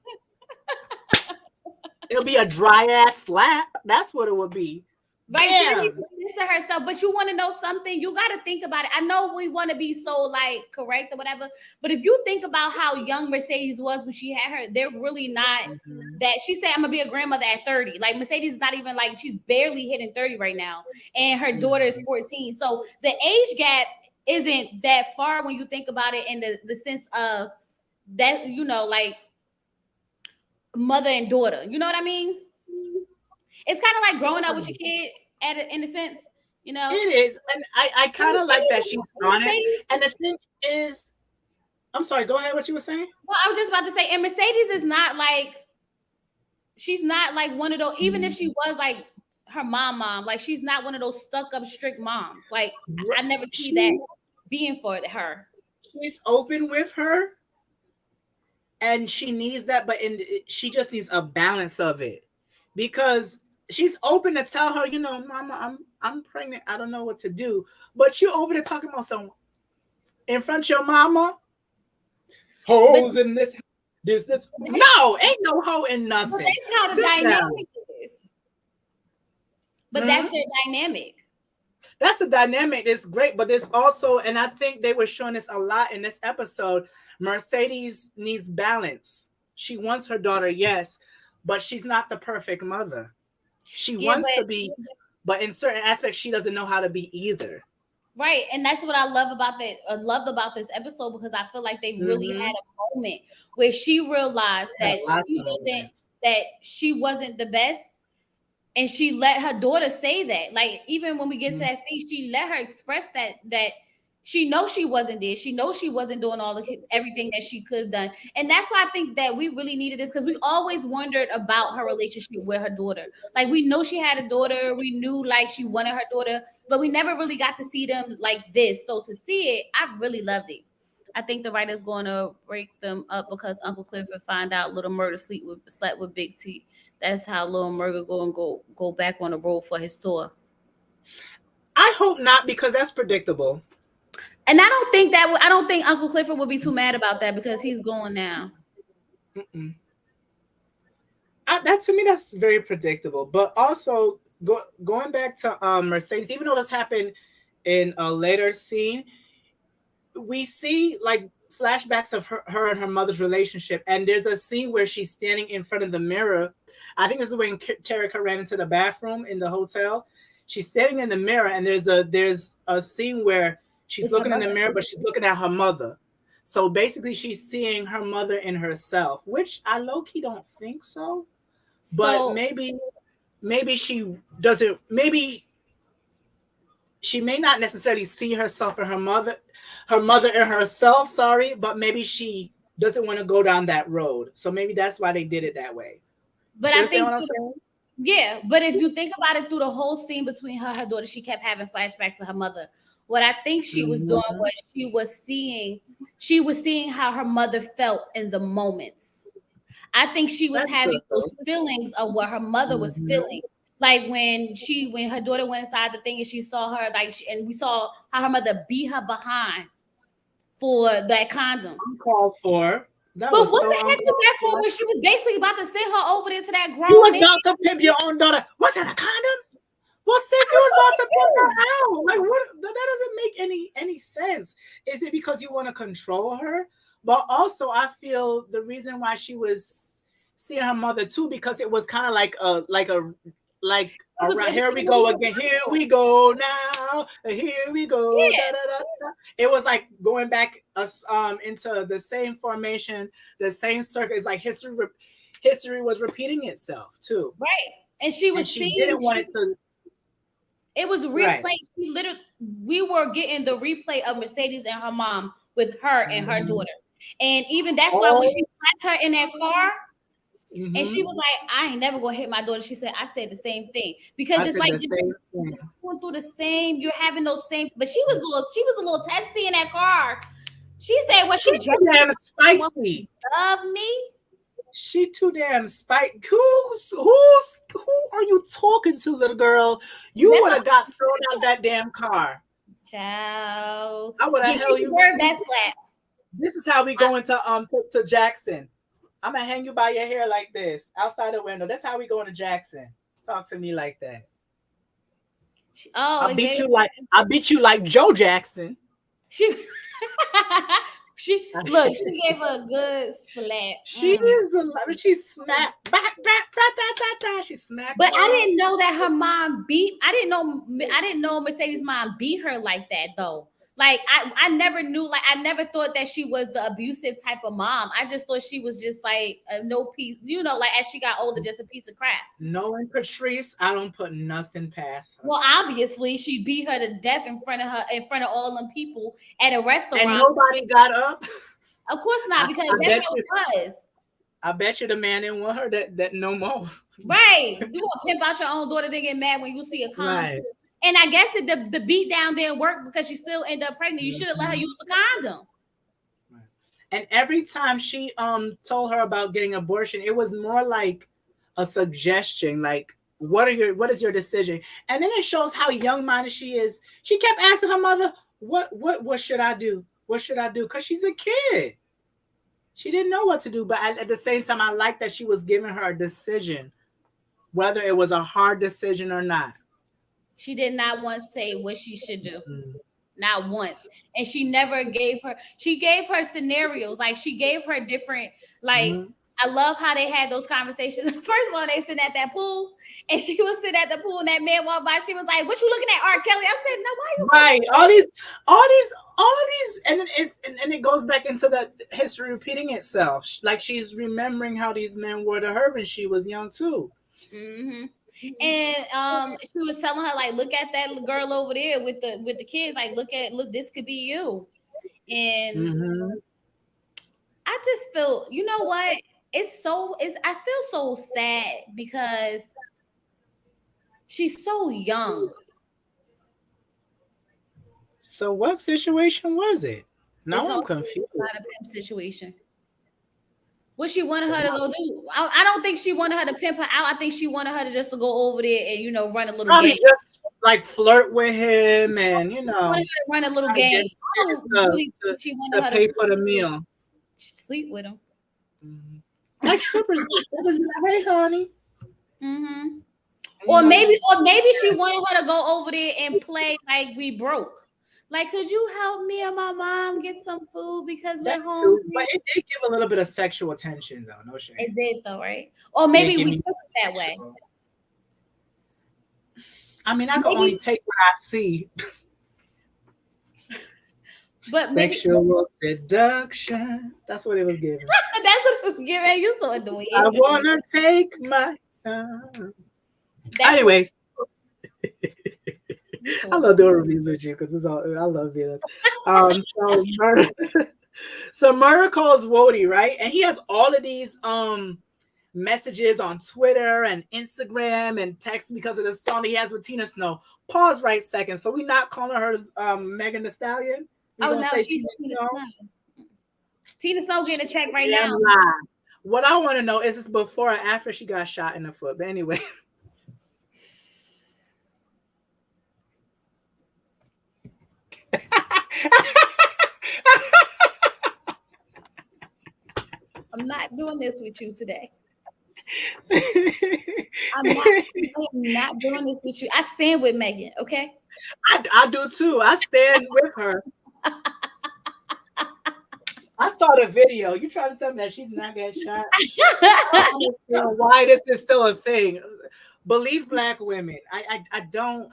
It'll be a dry ass slap. That's what it would be. Right? She didn't Damn. even listen to herself. But you want to know something? You got to think about it. I know we want to be so like correct or whatever, but if you think about how young Mercedes was when she had her, they're really not. Mhm. That she said, I'm gonna be a grandmother at 30. Like Mercedes is not even like she's barely hitting 30 right now, and her daughter is Mhm. 14. So the age gap isn't that far when you think about it in the sense of that, like mother and daughter. You know what I mean? It's kind of like growing up with your kid in a sense, you It know. is, and I And kind of like that she's honest. And the thing is, I'm sorry. Go ahead. What you were saying? Well, I was just about to say, and Mercedes is not like she's not like one of those. Even if she was like her mom, like she's not one of those stuck up strict moms. Like I never see that She being for her. she's open with her, and she needs that, but she just needs a balance of it because she's open to tell her, Mama, I'm pregnant. I don't know what to do. But you over there talking about some in front of your mama, But hoes in this. No, ain't no hoe in but nothing. that's how the Sit down. dynamic is. But that's Mhm. their dynamic. That's the dynamic. It's great, but there's also, and I think they were showing this a lot in this episode. Mercedes needs balance. She wants her daughter, yes, but she's not the perfect mother. She Yeah, wants but to be, but in certain aspects, she doesn't know how to be either. right, and that's what I love about that. I loved about this episode because I feel like they really Mm-hmm. had a moment where she realized Had that lots of moments. she wasn't the best, and she let her daughter say that. Like even when we get to Mm-hmm. that scene, she let her express that she knows she wasn't there. She knows she wasn't doing everything that she could have done, and that's why I think that we really needed this because we always wondered about her relationship with her daughter. Like we know she had a daughter, we knew like she wanted her daughter, but we never really got to see them like this. So to see it, I really loved it. I think the writer's going to break them up because Uncle Clifford find out Little Murder slept with Big T. That's how Lil Murder go back on the road for his tour. I hope not because that's predictable. And I don't think Uncle Clifford would be too mad about that because he's going now. Mm-mm. That to me, that's very predictable. But also going back to Mercedes, even though this happened in a later scene, we see like flashbacks of her and her mother's relationship, and there's a scene where she's standing in front of the mirror. I think this is when Terica ran into the bathroom in the hotel. She's standing in the mirror, and there's a scene where she's It's her looking in the mother. mirror, but she's looking at her mother. So basically, she's seeing her mother in herself, which I low key don't think so. But So, maybe she doesn't. Maybe she may not necessarily see herself in her mother and herself, sorry, but maybe she doesn't want to go down that road. So maybe that's why they did it that way. but You I understand think what I'm saying? yeah, but if you think about it through the whole scene between her and her daughter, she kept having flashbacks to her mother. What I think she was doing Mm-hmm. was she was seeing how her mother felt in the moments. I think she was That's good having though. those feelings of what her mother was Mm-hmm. feeling. Like when her daughter went inside the thing and she saw her and we saw how her mother beat her behind for that condom. Uncalled for. That But was what so the heck was uncalled that for for. when she was basically about to send her over there to that You grown was man? about to pimp your own daughter. Was that a condom? Well, sis, I you was was so about to pimp her confused. out. Like, what? That doesn't make any sense. Is it because you want to control her? But also, I feel the reason why she was seeing her mother too, because it was kind of like It all was right, it was here we go again. Here we go now. Here we go. Da, yeah, da, da, da. It was like going back us into the same formation, the same circle. It's like history was repeating itself too, right. And she and was she seeing didn't want it to. it was a Right. replay. We were getting the replay of Mercedes and her mom with her and her Mhm. daughter. And even that's why when she Oh, slapped her in that car and she hmm, was like, I ain't never gonna hit my daughter. She said, I said the same thing. Because I it's said like the same thing. you're going through the same, you're having those same, but she was a little testy in that car. She said, "Well, She she too drunk. She damn want spicy. to love me." She too damn spicy. Who are you talking to, little girl? You That's would a have got thrown out that damn car. child. I would Yeah, have she hell you. deserved that slap. This is how we I, go into to Jackson. I'm gonna hang you by your hair like this outside the window. That's how we go into Jackson. Talk to me like that. oh, Xavier. I beat you like Joe Jackson. She she look, she gave her a good slap. She is a lot. She smacked back. She smacked But I her. didn't know that her mom beat. I didn't know Mercedes' mom beat her like that though. Like I never knew. Like I never thought that she was the abusive type of mom. I just thought she was just like a no piece. Like as she got older, just a piece of crap. Knowing Patrice, I don't put nothing past her. Well, obviously, she beat her to death in front of all them people at a And restaurant. nobody got up. Of course not, because I that's bet how you. it was. I bet you the man didn't want her that no more. Right. You gonna pimp out your own daughter, then get mad when you see a condom. Right. And I guess the beat down didn't work because she still ended up pregnant. You should have let her Mhm. use the condom. Right. And every time she told her about getting abortion, it was more like a suggestion, like what is your decision? And then it shows how young minded she is. She kept asking her mother, what should I do? What should I do? Because she's a kid. She didn't know what to do, but at the same time, I like that she was giving her a decision, whether it was a hard decision or not. She did not once say what she should do. Mm-hmm. Not once. And she gave her scenarios. Like she gave her different, like, Mm-hmm. I love how they had those conversations. First of all, they sitting at that pool and she was sitting at the pool and that man walked by. She was like, "What you looking at, R. Kelly?" I said, "No, why you Right. All these, and it goes back into the history repeating itself. Like she's remembering how these men were to her when she was young too. hmm And she was telling her like, look at that girl over there with the kids. Like, look, this could be you. And Mm-hmm. I just feel, you know what? I feel so sad because she's so young. So what situation was it? It's Now I'm also confused. not a pimp situation. What she wanted her to go do? I don't think she wanted her to pimp her out. I think she wanted her to just to go over there and run a little Probably game. just like flirt with him, and Wanted her to run a little try to game. get I don't to really to, think she wanted to her to pay for the meal. sleep with him. Mhm. Like strippers do. Strippers be like, hey, honey. hmm And, Or maybe she wanted her to go over there and play like we broke. Like, could you help me and my mom get some food because That we're too, but hungry? it did give a little bit of sexual tension, though. No It shame. did though, right? Or It did maybe give we me took it that way. sexual. I mean, I can only Maybe, take what I see. but maybe Sexual seduction. That's what it was giving. that's what it was giving. You so I annoying. wanna take my time. That's what Anyways, you so I love annoying. doing reviews with you because it's all I love it. So Murder, so Murder calls Wody, right? And he has all of these messages on Twitter and Instagram and text because of the song he has with Tina Snow. Pause right second. So we not calling her Megan Thee Stallion. We Oh gonna no, say she's Tina Tina Snow. Snow. Tina Snow getting a She check right damn now. lie. What I want to know is this before or after she got shot in the foot. But anyway, I'm not doing this with you today. I'm not. I am not doing this with you. I stand with Megan. Okay. I do too. I stand with her. I saw the video. You trying to tell me that she did not get shot? I don't understand why this is still a thing. Believe black women. I don't.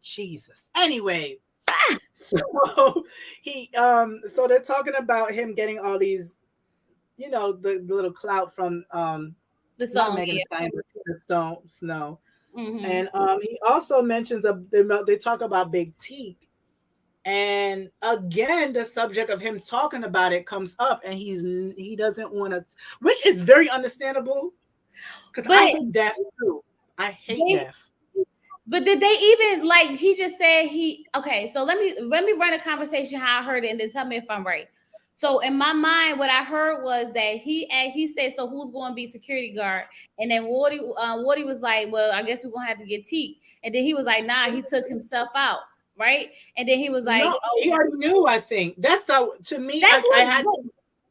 Jesus. Anyway, so so they're talking about him getting all these, the little clout from The not song, Megan Thee yeah. Stallion, but Tina Stone Snow. Mm-hmm. And he also mentions they talk about Big T. And again, the subject of him talking about it comes up, and he doesn't want to, which is very understandable because I But hate death too. I hate they, death. but did they even like? He just said he. Okay, so let me run a conversation how I heard it, and then tell me if I'm right. So in my mind, what I heard was that he said, "So who's going to be security guard?" And then Woody was like, "Well, I guess we're gonna have to get Teak." And then he was like, "Nah," he took himself out, right? And then he was like, No, "Oh, he already knew. I think that's how. To me, that's I what." had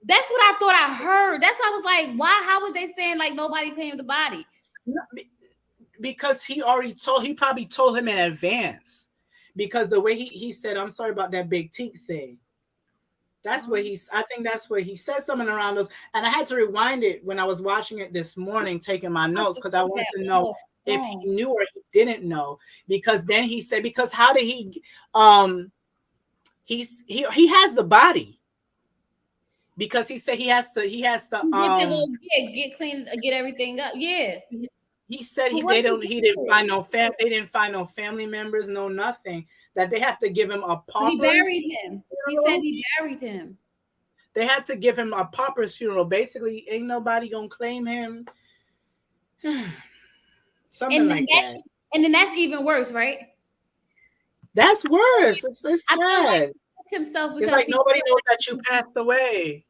That's what I thought I heard. That's why I was like, "Why? How was they saying like nobody claimed the body?" because he already told. He probably told him in advance because the way he said, "I'm sorry about that big teeth thing." That's what Um, he's. I think that's what he said something around those. And I had to rewind it when I was watching it this morning, taking my must notes have because I put wanted that to on know the if he phone. knew or he didn't know. Because then he said, because how did um he has the body because he said he has to He went to go get clean, get everything up. Yeah. he said But what he didn't he find no they didn't find no family members, no nothing, that they have to give him a did? He pauper's buried him. He said funeral. he buried him. They had to give him a pauper's funeral. Basically, ain't nobody gonna claim him. Something And then like that. that's even worse, right? That's worse. It's I feel like sad. he took himself It's because like he nobody knows that you passed away.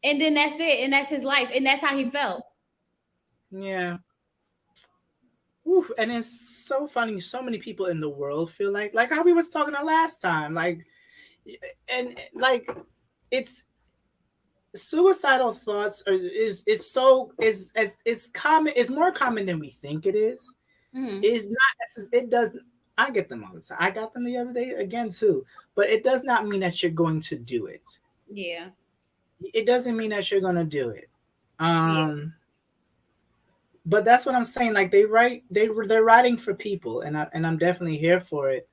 and then that's it, and that's his life, and that's how he felt. Yeah. Oof. And it's so funny. So many people in the world feel like how we was talking the last time. And like, it's suicidal thoughts is so is common. Is more common than we think it is. Hmm. Is not. It doesn't. I get them all the time. I got them the other day again too. But it does not mean that you're going to do it. Yeah. It doesn't mean that you're gonna do it. Yeah. But that's what I'm saying. Like they're writing for people, and I'm definitely here for it.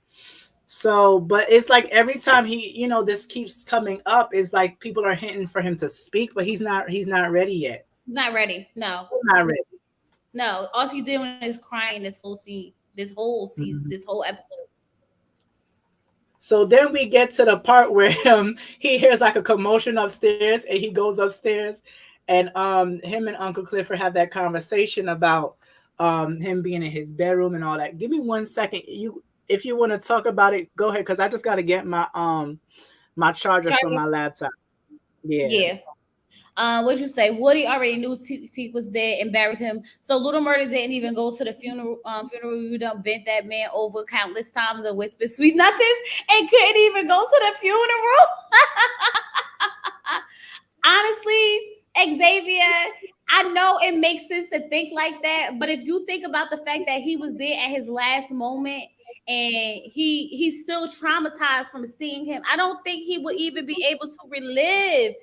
So, but it's like every time this keeps coming up, it's like people are hinting for him to speak, but he's not ready yet. He's not ready. No. Still not ready. No. All he's doing is crying this whole scene, this whole season, Mhm. this whole episode. So then we get to the part where he hears like a commotion upstairs, and he goes upstairs, and him and Uncle Clifford have that conversation about him being in his bedroom and all that. Give me 1 second. If you want to talk about it, go ahead, because I just got to get my charger from Charlie. my laptop. Yeah. Yeah. What'd you say? Woody already knew Teak was dead and buried him. So Little Murder didn't even go to the funeral. Funeral, you done bent that man over countless times and whispered sweet nothings and couldn't even go to the funeral. Honestly, Xavier, I know it makes sense to think like that, but if you think about the fact that he was there at his last moment and he's still traumatized from seeing him. I don't think he would even be able to relive,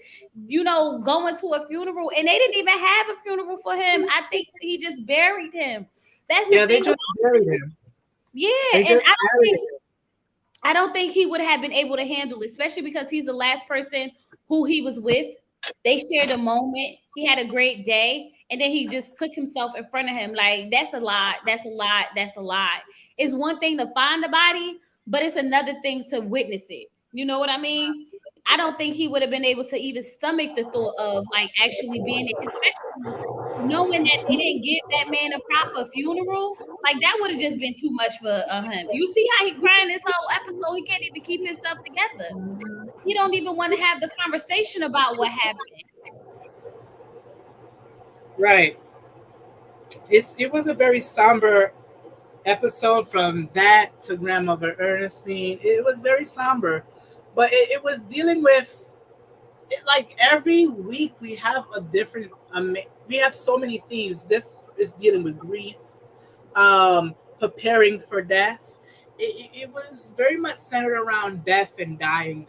going to a funeral, and they didn't even have a funeral for him. I think he just buried him. That's the Yeah, they thing just about, buried him. yeah, They and just buried him. I don't think he would have been able to handle it, especially because he's the last person who he was with. They shared a moment. He had a great day, and then he just took himself in front of him. Like, that's a lot. That's a lot. That's a lot. It's one thing to find the body, but it's another thing to witness it. You know what I mean? I don't think he would have been able to even stomach the thought of like actually being it, especially knowing that they didn't give that man a proper funeral. Like, that would have just been too much for him. You see how he crying this whole episode? He can't even keep himself together. He don't even want to have the conversation about what happened. Right. It was a very somber episode, from that to Grandmother Ernestine. It was very somber, but it was dealing with it, like every week we have a different. We have so many themes. This is dealing with grief, preparing for death. It was very much centered around death and dying.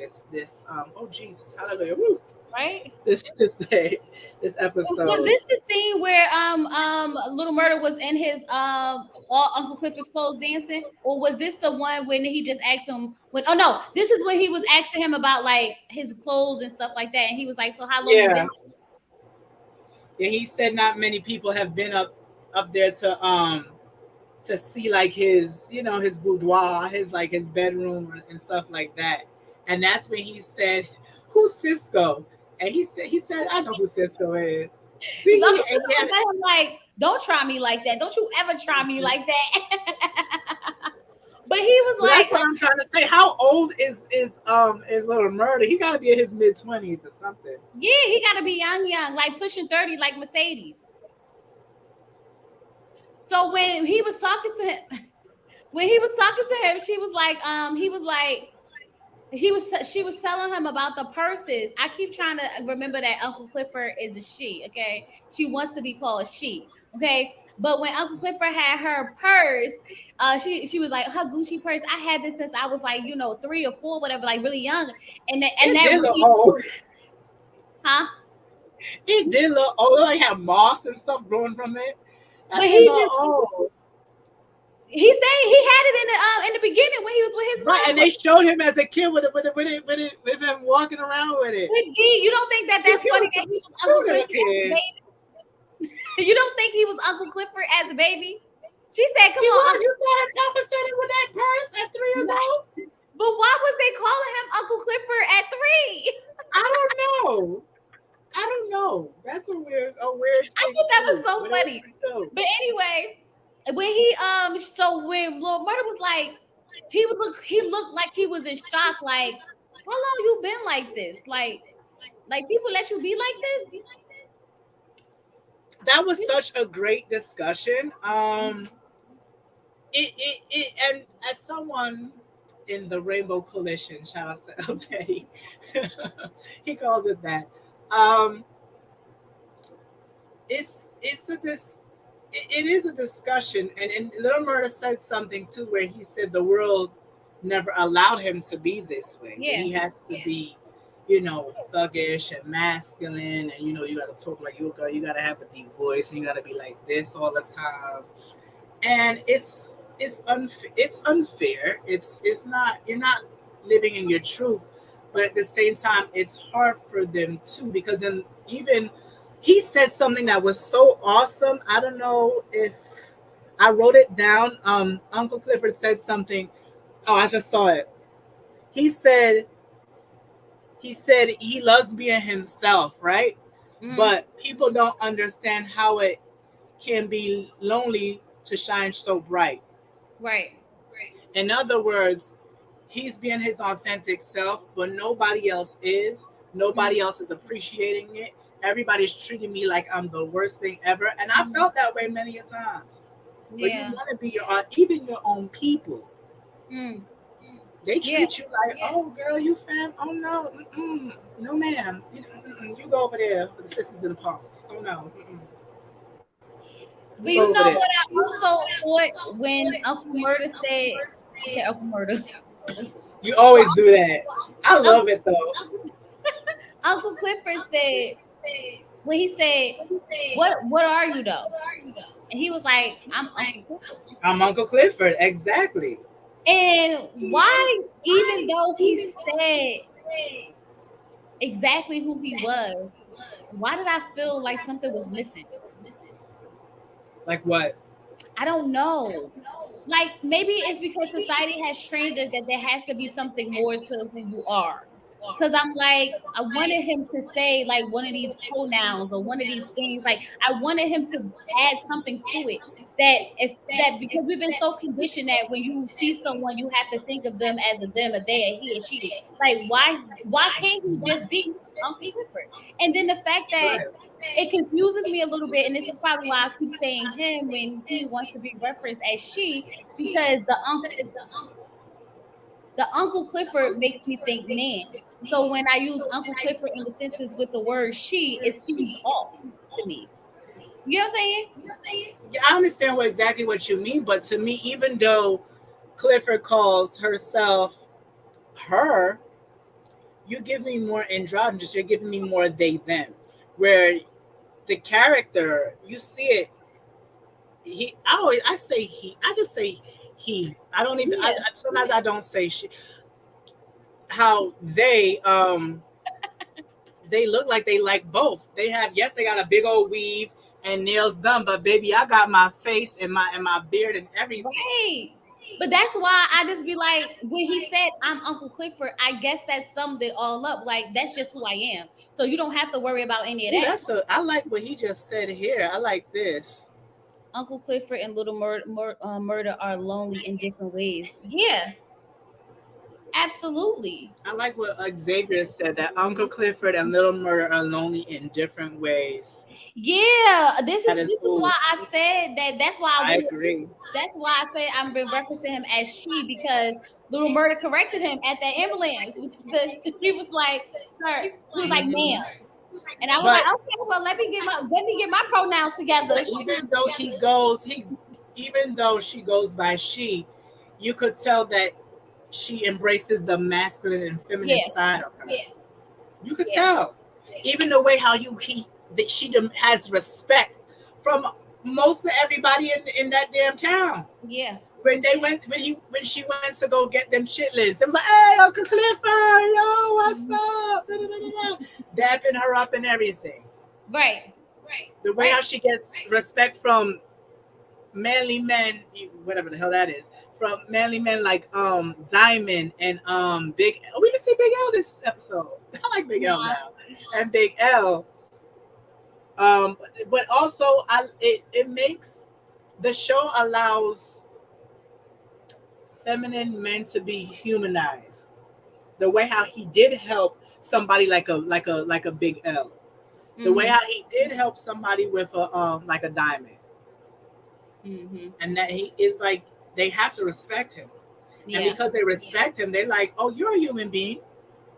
Oh Jesus, hallelujah! Woo. Right? This day, this Was episode. this the scene where Little Murder was in his all Uncle Clifford's clothes dancing, or was this the one when he just asked him when? Oh no, this is when he was asking him about like his clothes and stuff like that, and he was like, "So how long you Yeah, been?" yeah. He said not many people have been up there to see like his, his boudoir, his bedroom and stuff like that. And that's when he said, "Who's Cisco?" And he said, "I know who Cisco is." See, Because he Uncle and he Clifford had, was at him like, "Don't try me like that. Don't you ever try me like that." But he was but that's like, what I'm trying to say. How old is Little Murder? He got to be in his mid 20s or something. "Yeah, he got to be young, young, like pushing 30, like Mercedes." So when he was talking to him, when he was talking to him, he was like, she was telling him about the purses. I keep trying to remember that Uncle Clifford is a she. Okay, she wants to be called she. Okay, but when Uncle Clifford had her purse, she was like her Gucci purse. I had this since I was like 3 or 4, whatever, like really young, and It that did look really, old. huh? It did look old. Like had moss and stuff growing from it. But That did he look just old. he said he had it in the beginning when he was with his Right, and mama. they showed him as a kid with him walking around with it. But D, you don't think that He, that's he funny was that he was a Uncle little Clifford as a kid. baby? You don't think he was Uncle Clifford as a baby? She said, "Come He on, was. Uncle." You saw him compensating with that purse at 3 years old. But why was they calling him Uncle Clifford at 3? I don't know. I don't know. That's a weird I thing thought that was too. so But it was funny. pretty dope. But anyway, when Lil Murder was like, he looked like he was in shock. Like, how long you been like this? Like people let you be like this? That was such a great discussion. And as someone in the Rainbow Coalition, shout out to LJ, he calls it that. Um, it's a this it is a discussion, and Little Murder said something too, where he said the world never allowed him to be this way, where Yeah. he has to be, thuggish and masculine, and you got to talk like you a girl, you got to have a deep voice, and you got to be like this all the time. And it's unfair. It's not, you're not living in your truth, but at the same time it's hard for them too, because then even he said something that was so awesome. I don't know if I wrote it down. Uncle Clifford said something. Oh, I just saw it. He said he loves being himself, right? Mm-hmm. But people don't understand how it can be lonely to shine so bright. Right. In other words, he's being his authentic self, but nobody else is. Nobody Mm-hmm. else is appreciating it. Everybody's treating me like I'm the worst thing ever. And I Mm-hmm. felt that way many a times. Where you Yeah. want to be even your own people. Mm. They Yeah. treat you like, oh, girl, you fam. Oh, no. No, ma'am. You go over there with the sisters in the palms. Oh, no. You But go you over know there. what I also thought when Uncle Murder said? I said Uncle Murder. You Well, always do that. I love Uncle, it though. Uncle Clifford said when he said, what are you though?" And he was like, "I'm Uncle Clifford." I'm Uncle Clifford. Exactly. And why, even though he said exactly who he was, why did I feel like something was missing? Like what? I don't know. Like maybe it's because society has trained us that there has to be something more to who you are. Cause I'm like, I wanted him to say like one of these pronouns or one of these things. Like I wanted him to add something to it. That if that because we've been so conditioned that when you see someone, you have to think of them as a them, a they, a he, a she. Like why can't he just be Uncle Clifford? And then the fact that Right. it confuses me a little bit, and this is probably why I keep saying him when he wants to be referenced as she, because the Uncle Clifford makes me think man. So when I use Uncle Clifford in the sentence with the word she, it seems off to me. You know what I'm saying? Yeah, I understand exactly what you mean, but to me, even though Clifford calls herself her, you give me more androgynous. You're giving me more they them, where the character you see it. I say he. I just say he. I don't even. Yeah, Sometimes I don't say she. How they look like they like both. They have, yes, they got a big old weave and nails done, but baby, I got my face and my beard and everything. right. But that's why I just be like, when he said I'm Uncle Clifford, I guess that summed it all up. Like that's just who I am. So you don't have to worry about any of Ooh, that. I like what he just said here. I like this. Uncle Clifford and Little Murder are lonely in different ways. Yeah, absolutely. I like what Xavier said, that Uncle Clifford and Little Murder are lonely in different ways. Yeah, That is, this is ooh, why I said that. That's why I I wanted. agree. That's why I said I've been referencing him as she because Little Murder corrected him at that ambulance. He was like, "Sir," he was like, Mhm. "Ma'am," and I was But like, "Okay, well, let me get my pronouns together." but even though even though she goes by she, you could tell that she embraces the masculine and feminine Yeah, side of her. You could yeah, tell, even the way how you he that she has respect from most of everybody in that damn town. yeah. When she went to go get them chitlins, it was like, "Hey, Uncle Clifford, yo, what's Mhm. up?" Da, da, da, da, da. Dapping her up and everything. Right, The way right. how she gets respect from manly men, whatever the hell that is, from manly men like Diamond and Big. Oh, we didn't see Big L this episode. I like Big L Nah, now, and Big L. But also, it makes the show allows feminine men to be humanized. The way how he did help somebody like a Big L. The way mm-hmm, how he did help somebody with a like a Diamond, mm-hmm. and that he is like, they have to respect him, and Yeah, because they respect him, they're like, "Oh, you're a human being.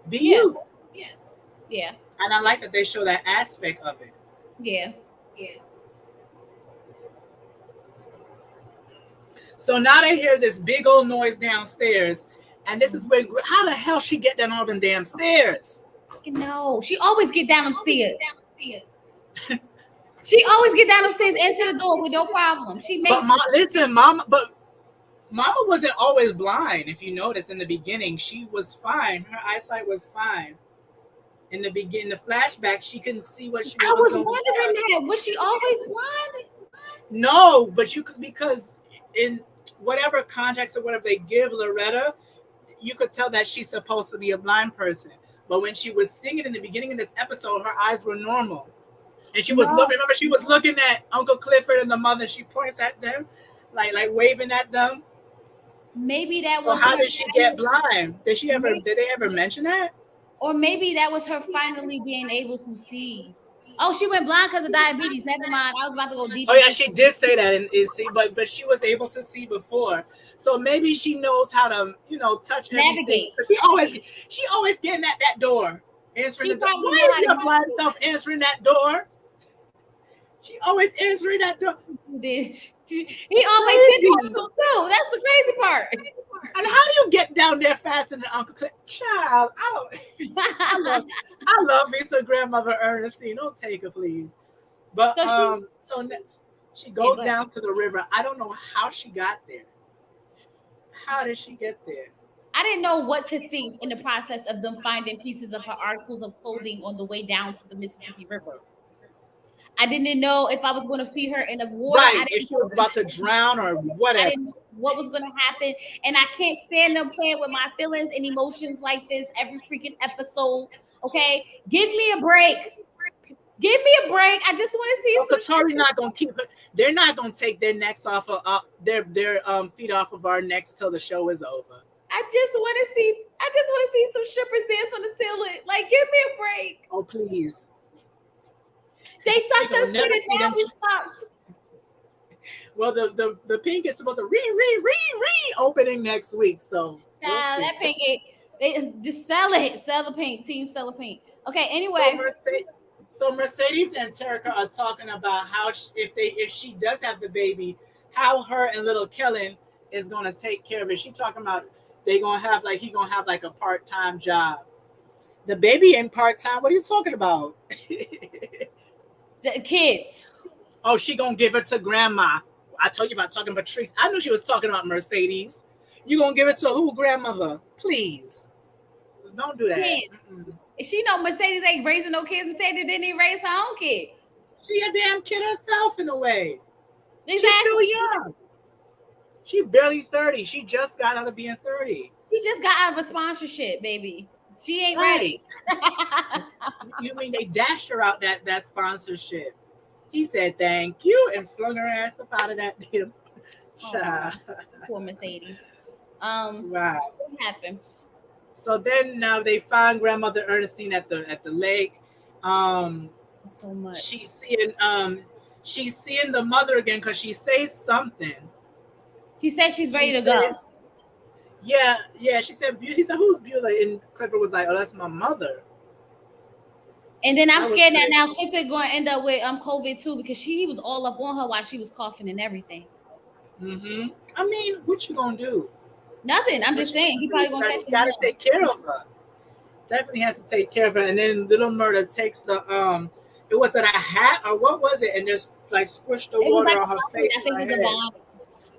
Be yeah, you." yeah, And I like that they show that aspect of it. yeah. So now they hear this big old noise downstairs, and this is where, how the hell she get down all them damn stairs? No, she always get down them stairs. She always get down upstairs, answer the door with no problem. She But makes mom, it. listen, mama, but Mama wasn't always blind. If you notice in the beginning, she was fine. Her eyesight was fine. In the beginning, the flashback, she couldn't see what I was was going wondering on. that. Was she always blind? No, but you could, because in whatever context or whatever they give Loretta, you could tell that she's supposed to be a blind person. But when she was singing in the beginning of this episode, her eyes were normal, and she was No. looking. Remember, she was looking at Uncle Clifford and the mother. She points at them, like waving at them. Maybe that So was how her did she get final. blind? Did she ever? May- Did they ever mention that? or maybe that was her finally being able to see. Oh, she went blind because of diabetes. Never mind. I was about to go deep Oh into yeah, this. she did say that, and see, but she was able to see before, so maybe she knows how to touch everything. Navigate. Because she always getting at that door, answering She the door. probably Why know is how to your blind navigate. self answering that door? She always answering that door. Then It's he always sent crazy. her too. That's the crazy part. And how do you get down there faster than Uncle Cliff? Child, I don't. I love, I love me some grandmother Ernestine. Don't take her, please. But So she, she yeah, goes go ahead. down to the river. I don't know how she got there. How did she get there? I didn't know what to think in the process of them finding pieces of her articles of clothing on the way down to the Mississippi River. I didn't know if I was going to see her in the water. Right, if she was about to drown or I whatever. didn't know what was going to happen. And I can't stand them playing with my feelings and emotions like this every freaking episode. Okay? Give me a break. Give me a break. I just want to see Uncle some Charlie strippers. not gonna keep it. They're not gonna take their necks off of their feet off of our necks till the show is over. I just want to see some strippers dance on the ceiling. Like, give me a break. Oh please, They we sucked gonna us in never and see now them. we stopped. Well, the pink is supposed to re opening next week, so we'll Child, see. that pink ain't, they just sell it. Sell the pink. Team sell the pink. Okay, So anyway. Mercedes and Terica are talking about how if she does have the baby, how her and little Kellen is gonna take care of it. She talking about they gonna have like he gonna have like a part-time job. The baby ain't part-time. What are you talking about? The kids. Oh, she gonna give it to grandma. I told you about talking about Patrice. I knew she was talking about Mercedes. You gonna give it to who, grandmother? Please, don't do that. Kids. If she know Mercedes ain't raising no kids, Mercedes didn't even raise her own kid. She a damn kid herself in a way. She's still Exactly. young. She barely 30. She just got out of being 30. She just got out of a sponsorship, baby. She ain't Right. ready. You mean they dashed her out that sponsorship? He said thank you and flung her ass up out of that damn Oh, shop. poor Mercedes. Wow. What happened? So then now they find grandmother Ernestine at the lake. Um, So much. she's seeing she's seeing the mother again because she says something. She said she's She ready to said, go. yeah. She said, he said, who's Beulah? And Clifford was like, oh, that's my mother. And then I'm That was scared that crazy. now Clifford going to end up with COVID too because he was all up on her while she was coughing and everything. I mean, what you gonna do? Nothing. I'm What just you saying gonna he do? probably You gonna gotta, catch you it gotta now. take care of her. Definitely has to take care of her. And then little murder takes it was it a hat or what was it? And just like squished the It was like water a on her bonnet. face I and think her it's a head. bonnet.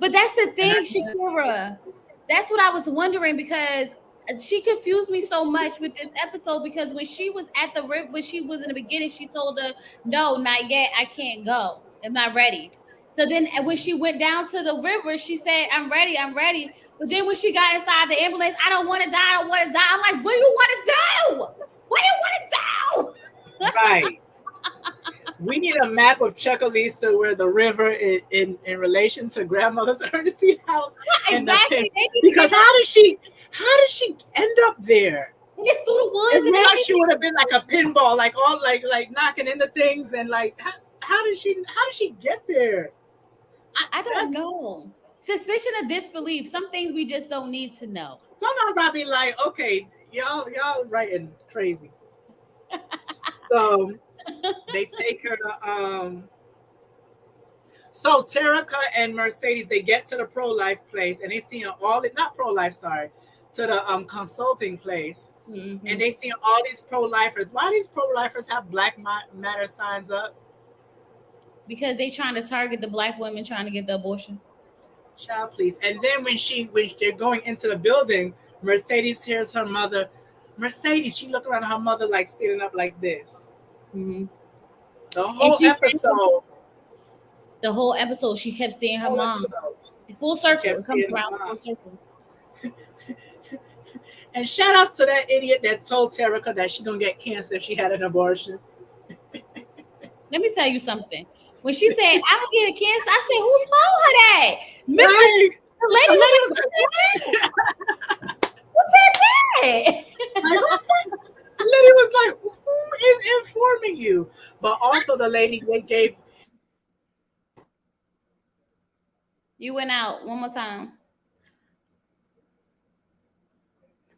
But that's the And thing, Shakira. That's what I was wondering because she confused me so much with this episode because when she was at the river, when she was in the beginning, she told her, "No, not yet. I can't go. I'm not ready." So then when she went down to the river, she said, "I'm ready. I'm ready." But then when she got inside the ambulance, I don't want to die. I don't want to die. I'm like, what do you want to do? What do you want to right. We need a map of Chuckalisa where the river is in relation to grandmother's Ernestine house do? and the pin. Exactly. They need to Because get that. how did she end up there? And it's through the In woods and real life, she would have everything. been like a pinball, like all like knocking into things and like how did she get there? I don't That's know. Suspicion of disbelief. Some things we just don't need to know. sometimes I'll be like, okay, y'all writing crazy. So they take her to so Terica and Mercedes they get to the pro life place and they see all the not pro life sorry to the consulting place and Hmm. they see all these pro lifers. Why these pro lifers have Black Matter signs up? Because they trying to target the black women trying to get the abortions. Child, please. And then when they're going into the building, Mercedes hears her mother. Mercedes, she look around at her mother like standing up like this. Hmm. The And whole she said episode, the whole episode she kept seeing her whole mom. episode, Full she circle. kept It comes seeing her around mom. full circle. And shout outs to that idiot that told Terica that she gonna get cancer if she had an abortion. Let me tell you something. When she said, I don't get a cancer, I said, who told her that? Remember, Right? the The lady was lady like, was who like, said "What?" that? Who said that? Like, who said? The lady was like, "Who is informing you?" But also, the lady they gave You went out one more time.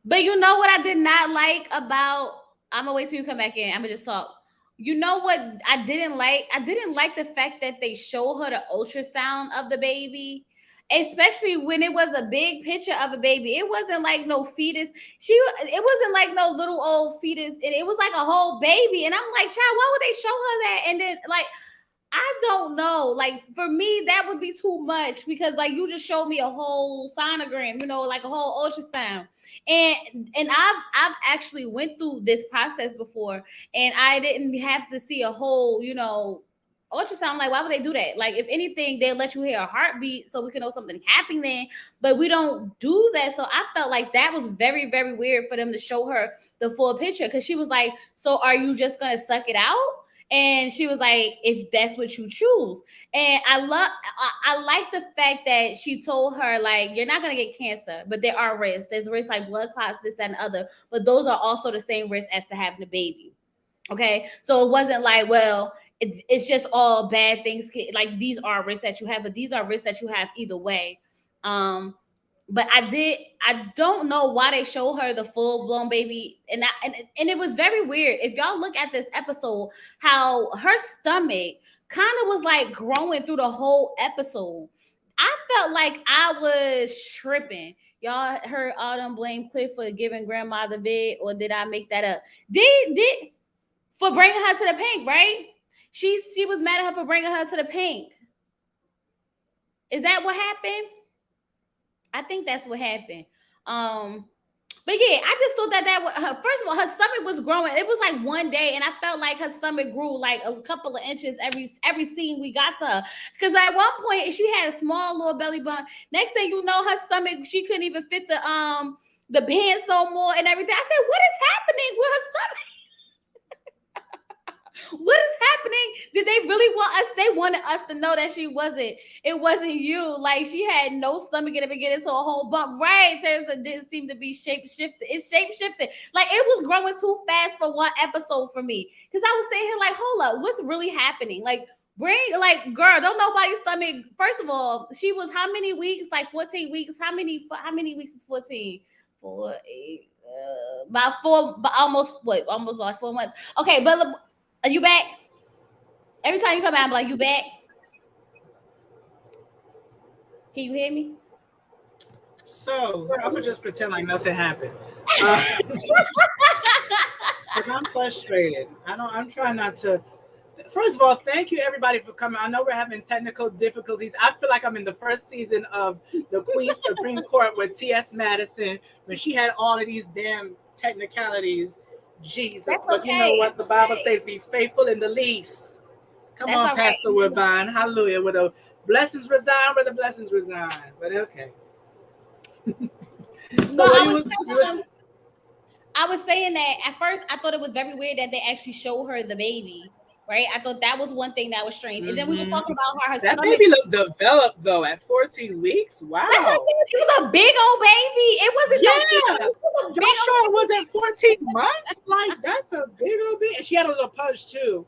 But you know what I did not like about, I'm gonna wait till you come back in. I'm gonna just talk. You know what I didn't like? I didn't like the fact that they show her the ultrasound of the baby, especially when it was a big picture of a baby. It wasn't like no fetus. It wasn't like no little old fetus. It was like a whole baby. And I'm like, child, why would they show her that? And then like I don't know. Like for me, that would be too much because like you just showed me a whole sonogram, like a whole ultrasound. And I've actually went through this process before, and I didn't have to see a whole, ultrasound. Like why would they do that? Like if anything, they'll let you hear a heartbeat so we can know something happening, but we don't do that. So I felt like that was very, very weird for them to show her the full picture because she was like, so are you just gonna suck it out? And she was like, if that's what you choose. And I like the fact that she told her, like, you're not gonna get cancer, but there are risks. There's risks like blood clots, this, that, and the other, but those are also the same risk as to having a baby. Okay. So it wasn't like, well, it's just all bad things. Like these are risks that you have, but these are risks that you have either way. Um, but I don't know why they show her the full blown baby, and it was very weird. If y'all look at this episode, how her stomach kind of was like growing through the whole episode. I felt like I was tripping. Y'all heard all them blame Clifford giving grandma the vid, or did I make that up? Did for bringing her to the pink, right? She was mad at her for bringing her to the pink. Is that what happened? I think that's what happened. Um, but yeah, I just thought first of all, her stomach was growing. It was like one day, and I felt like her stomach grew like a couple of inches every scene we got to her. Because at one point she had a small little belly bump. Next thing you know, her stomach, she couldn't even fit the pants no more and everything. I said, what is happening with her stomach? What is happening? Did they really want us? They wanted us to know that it wasn't you. Like she had no stomach in the beginning to a whole bump. Right. Teresa didn't seem to be shape shifted. It's shape shifted. Like it was growing too fast for one episode for me. Cause I was sitting here like, hold up, what's really happening? Like girl, don't nobody's stomach. First of all, she was how many weeks? Like 14 weeks. How many weeks is 14? 4, 8, about four, but almost like 4 months. Okay, but are you back? Every time you come out, I'm like, you back? Can you hear me? So I'm gonna just pretend like nothing happened. Because I'm frustrated. I'm trying not to. First of all, thank you everybody for coming. I know we're having technical difficulties. I feel like I'm in the first season of the Queen Supreme Court with T.S. Madison when she had all of these damn technicalities. Jesus. That's But you know okay. what? It's The Bible okay. says be faithful in the least. Come That's on, all right. Pastor Woodbine. Hallelujah. With the blessings resign, where the blessings resign. But okay. No, So what you was I was saying that at first I thought it was very weird that they actually showed her the baby. Right? I thought that was one thing that was strange. And then we was hmm talking about how her that stomach. baby looked developed though at 14 weeks. That's what I Wow. said. It was a big old baby. It wasn't no fetus. Yeah. It was a Y'all big old sure it baby. wasn't 14 months? Like that's a big old bit. And she had a little punch too.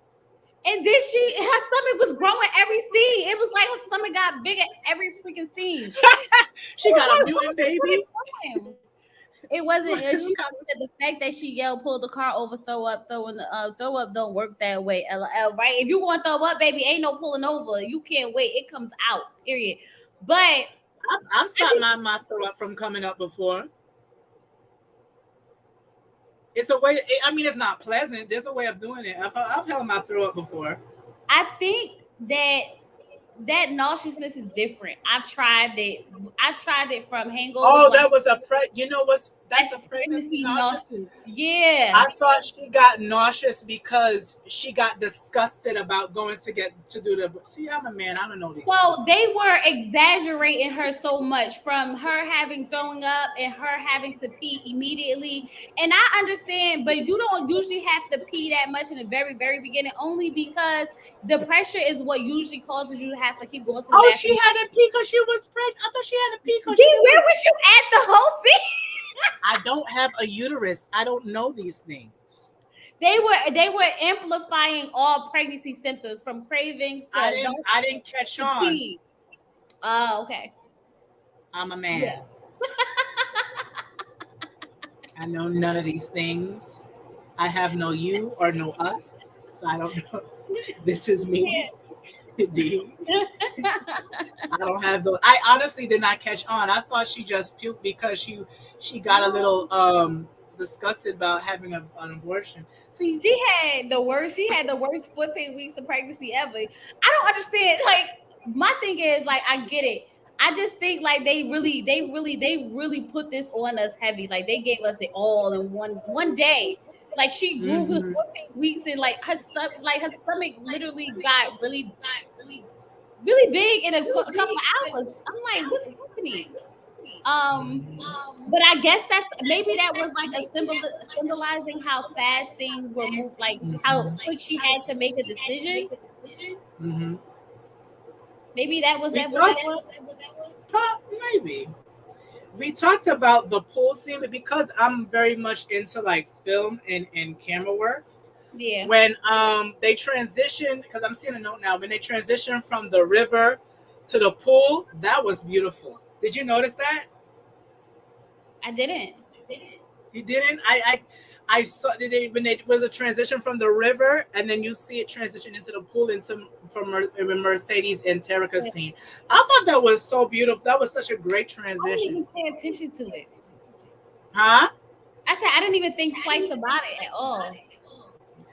And then her stomach was growing every scene. It was like her stomach got bigger every freaking scene. I She was got a like, mutant what baby. is going? It wasn't. She Look how- said the fact that she yelled, "Pull the car over, throw up don't work that way." LL, right? If you want to throw up, baby, ain't no pulling over. You can't wait. It comes out. Period. But I I've stopped just my throw up from coming up before. It's a way. I mean, it's not pleasant. There's a way of doing it. I've held my throw up before. I think that nauseousness is different. I've tried it. I've tried it from hangovers, Oh, like that was a You know what's that's that's a pregnancy pregnancy nausea. nauseous. Yeah. I thought she got nauseous because she got disgusted about going to do the. See, I'm a man. I don't know these things. Well, they were exaggerating her so much from her having throwing up and her having to pee immediately. And I understand, but you don't usually have to pee that much in the very, very beginning, only because the pressure is what usually causes you to have to keep going to the Oh, she bathroom. had to pee because she was pregnant. I thought she had to pee because Gee, she where was. was you at the whole scene? I don't have a uterus. I don't know these things. They were amplifying all pregnancy symptoms from cravings I to didn't. don't I didn't catch to on. pee. Oh, okay. I'm a Yeah. man. I know none of these things. I have no you or no us. I don't know. This is me. D. I don't have those. I honestly did not catch on. I thought she just puked because she got a little No. disgusted about having an abortion. See, She had the worst 14 weeks of pregnancy ever. I don't understand. Like, my thing is, like, I get it. I just think like they really put this on us heavy. Like, they gave us it all in one day. Like, she grew for hmm 14 weeks, and her stomach literally got really big in a couple of hours. I'm like, what's happening? Um, but I guess that's maybe that was like a symbolizing how fast things were moved, like how quick she had to make a decision. hmm Maybe that was we that what that talked, was. maybe we talked about the pool scene, but because I'm very much into like film and camera works, Yeah, when they transition, because I'm seeing a note now, when they transition from the river to the pool, that was beautiful. Did you notice that? I didn't. You didn't? I saw did they when it was a transition from the river, and then you see it transition into the pool into from Mercedes and Terica's Yeah. scene. I thought that was so beautiful. That was such a great I didn't transition. even pay attention to it. Huh? I said I didn't even think twice about it at all.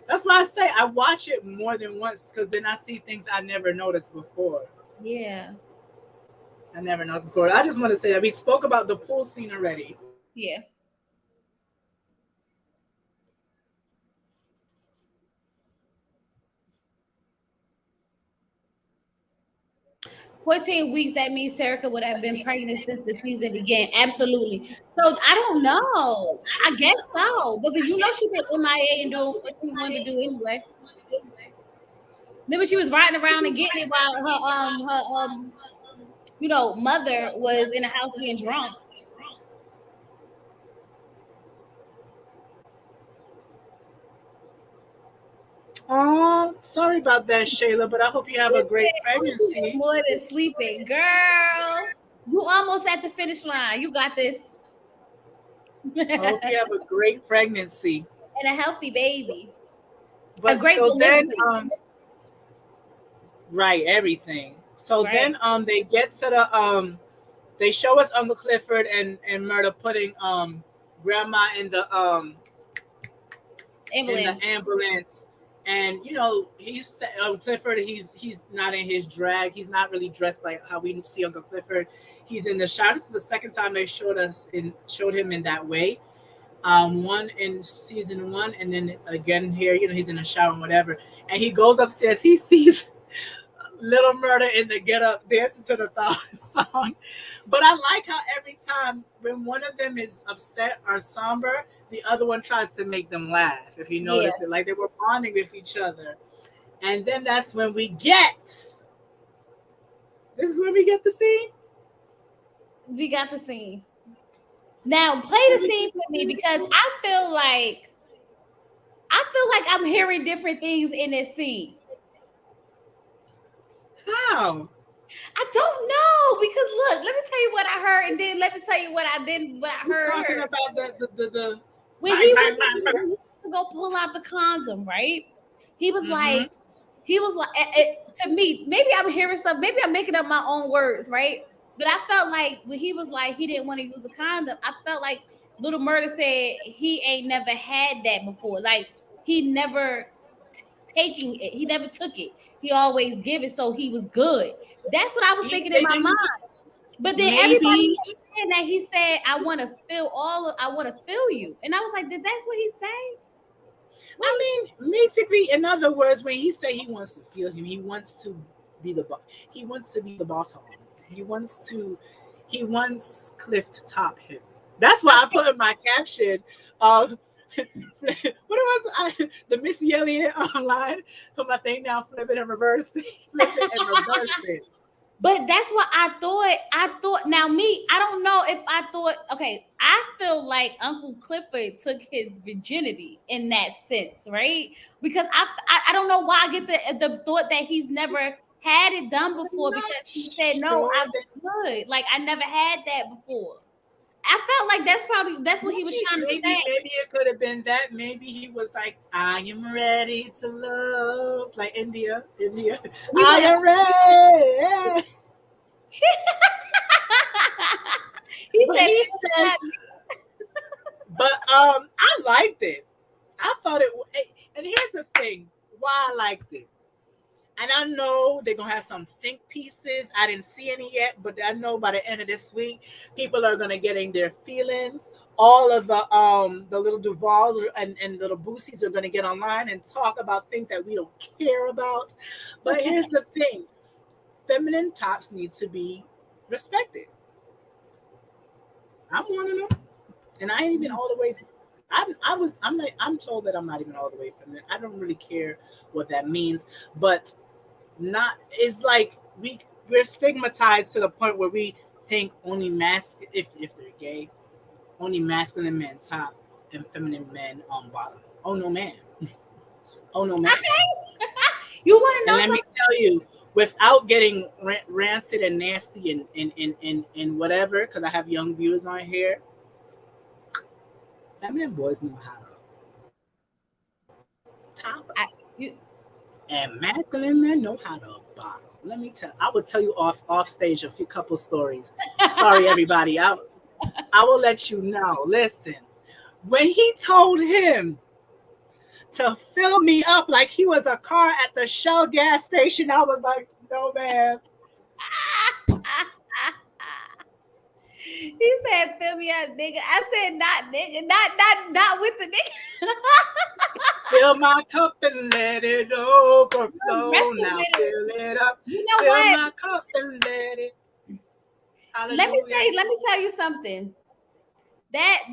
That's why I say I watch it more than once, because then I see things I never noticed before. Yeah, I never noticed before. I just want to say that we spoke about the pool scene already. yeah. 14 weeks, that means Terica would have been pregnant since the season began. Absolutely. So I don't know. I guess so. Because she been MIA and doing what she wanted to do anyway. Remember, she was riding around and getting it while her mother was in the house being drunk. Oh, sorry about that, Shayla, but I hope you have a great You did pregnancy. more than sleeping, girl. You almost at the finish line. You got this. I hope you have a great pregnancy. And a healthy baby. A But great so then, delivery. right, everything. So Right. then, they get to the they show us Uncle Clifford and Murder putting Grandma in the Ambulance. ambulance, and Clifford. He's not in his drag. He's not really dressed like how we see Uncle Clifford. He's in the shower. This is the second time they showed him in that way. One in season one, and then again here. He's in the shower and whatever, and he goes upstairs. He sees Little Murder in the Get Up dancing to the thong song. But I like how every time when one of them is upset or somber, the other one tries to make them laugh. If you Yeah, notice it, like they were bonding with each other. And then that's when we get. This is when we get the scene. we got the scene. Now play When the we scene get the for me scene. because I feel like I'm hearing different things in this scene. How? I don't know because look, let me tell you what I heard, and then let me tell you what I You heard. talking about the When bang he bang went bang bang? to go pull out the condom, right? He was Mm-hmm. like, he was like, to me, maybe I'm hearing stuff, maybe I'm making up my own words, right? But I felt like when he was like, he didn't want to use a condom, I felt like Little Murder said he ain't never had that before. Like, he never taking it, he never took it. He always give it, so he was good. That's what I was thinking in They my didn't. mind. But then everybody Maybe. kept saying that he said, I want to feel you. And I was like, did that's what he say? What I mean, basically, in other words, when he say he wants to feel him, he wants to be he wants to be the bottom. He wants to. He wants Cliff to top him. That's why I put in my caption. What was the Missy Elliott online? Put my thing down, flip it and reverse it, flip it and reverse it. But that's what I thought. I thought, now me, I don't know if I thought, okay, I feel like Uncle Clifford took his virginity in that sense, right? Because I don't know why I get the thought that he's never had it done I'm before, not because he said, no, sure I'm that good. Like, I never had that before. I felt like that's what he was Maybe, trying to maybe, say. maybe it could have been that. Maybe he was like, "I am ready to love," like India, India. He I said, am ready. he But said, he "Feel said, that." but I liked it. I thought it. And here's the thing: why I liked it. And I know they're gonna have some think pieces. I didn't see any yet, but I know by the end of this week, people are gonna get in their feelings. All of the little Duvals and little Boosies are gonna get online and talk about things that we don't care about. But here's the thing: feminine tops need to be respected. I'm one of them, and I ain't even all the way. I'm told that I'm not even all the way feminine. I don't really care what that means, but not it's like we're stigmatized to the point where we think only if they're gay, only masculine men top and feminine men on bottom. Oh no man. Oh no man. You want to And know let me something? tell you, without getting rancid and nasty and whatever, because I have young viewers on here, feminine boys know how to top You, and masculine men know how to bottom. Let me tell. I will tell you off stage a few couple stories. Sorry, everybody. I will let you know. Listen, when he told him to fill me up like he was a car at the Shell gas station, I was like, no, man. he said, "Fill me up, nigga." I said, "Not nigga, not with the nigga." Fill my cup and let it You're overflow. wrestling Now with it. fill it up. You know Fill what? my cup and let it. Let me Hallelujah. say, let me tell you something. That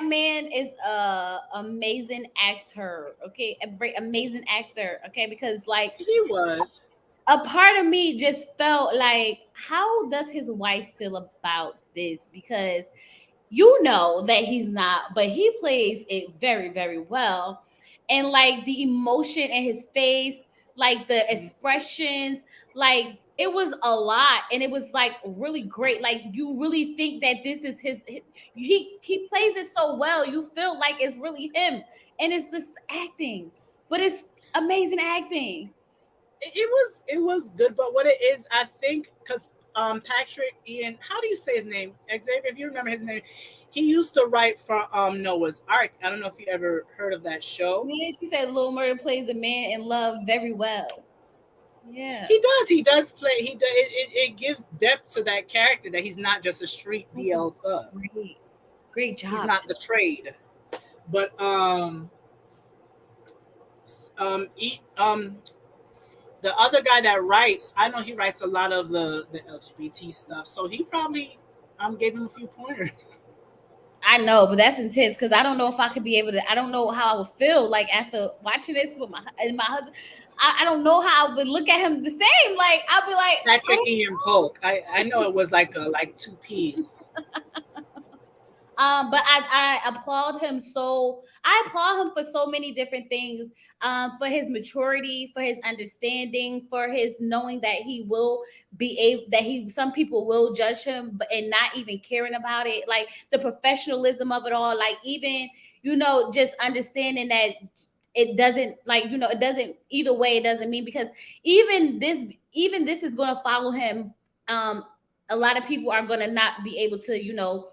man is a amazing actor. Okay, a very amazing actor. Okay, because like He was. a part of me just felt like, how does his wife feel about this? Because you know that he's not, but he plays it very, very well. And like the emotion in his face, like the expressions, like it was a lot, and it was like really great. Like you really think that this is he plays it so well. You feel like it's really him, and it's just acting, but it's amazing acting. It was good, but what it is, I think, because Patrick Ian, how do you say his name? Xavier, if you remember his name, he used to write for Noah's Ark. I don't know if you ever heard of that show. Yeah, she said Lil Murder plays a man in love very well. Yeah. He does. He does play. He does. It gives depth to that character that he's not just a street That's a DL thug. great, great He's job not too. the trade. But the other guy that writes, I know he writes a lot of the LGBT stuff. So he probably gave him a few pointers. I know, but that's intense because I don't know if I could be able to. I don't know how I would feel like after watching this with my husband. I don't know how I would look at him the same. Like I'll be like, I Patrick don't Ian Polk. I know it was like two P's. But I applaud him so I applaud him for so many different things. For his maturity, for his understanding, for his knowing that he will be able that he some people will judge him but and not even caring about it. Like the professionalism of it all, like even just understanding that it doesn't it doesn't either way it doesn't mean because even this even this is going to follow him. A lot of people are going to not be able to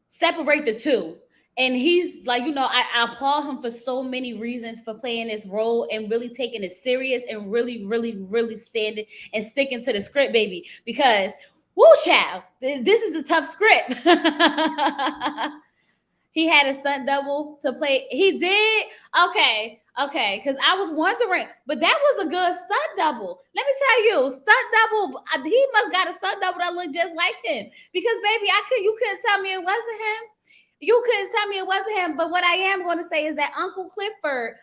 separate the two. And he's like, I applaud him for so many reasons for playing this role and really taking it serious and really, really, really standing and sticking to the script, baby. Because, woo, child, this is a tough script. He had a stunt double to play. He did. Okay, okay. Because I was wondering, but that was a good stunt double. Let me tell you, stunt double. He must got a stunt double that looked just like him. Because baby, you couldn't tell me it wasn't him. You couldn't tell me it wasn't him. But what I am going to say is that Uncle Clifford,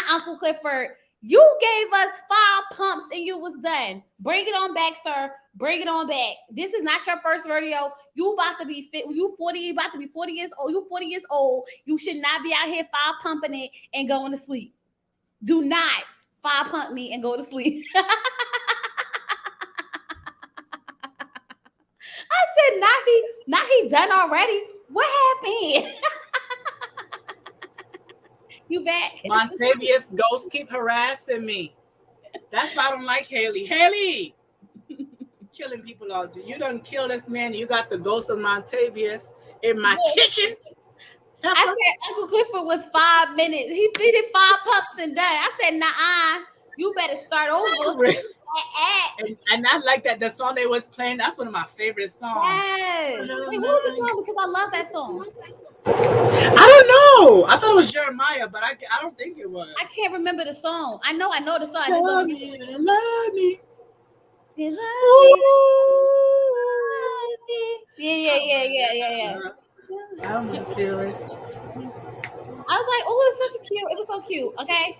Uncle Clifford, you gave us 5 pumps and you was done. Bring it on back, sir. Bring it on back. This is not your first rodeo. You about to be fit. You 40, you about to be 40 years old. You 40 years old. You should not be out here 5 pumping it and going to sleep. Do not 5 pump me and go to sleep. I said, not he done already. What happened? You back? Montavious ghosts keep harassing me. That's why I don't like Haley. Haley, killing people all day. You done kill this man. You got the ghost of Montavious in my kitchen. I Heifer. said Uncle Clifford was 5 minutes. He did 5 pups and done. I said, nah, you better start over. And I like that the song they was playing. That's one of my favorite songs. Yes. Wait, what was the song? Because I love that song. I don't know. I thought it was Jeremiah, but I don't think it I was. can't remember the song. I know the song. I just don't Love remember. me and love me. You love me, Ooh. love me. Yeah, yeah, Oh yeah, my yeah, yeah, God. I'm gonna feel it. yeah. I was like, oh, it's such a cute. It was so cute. Okay.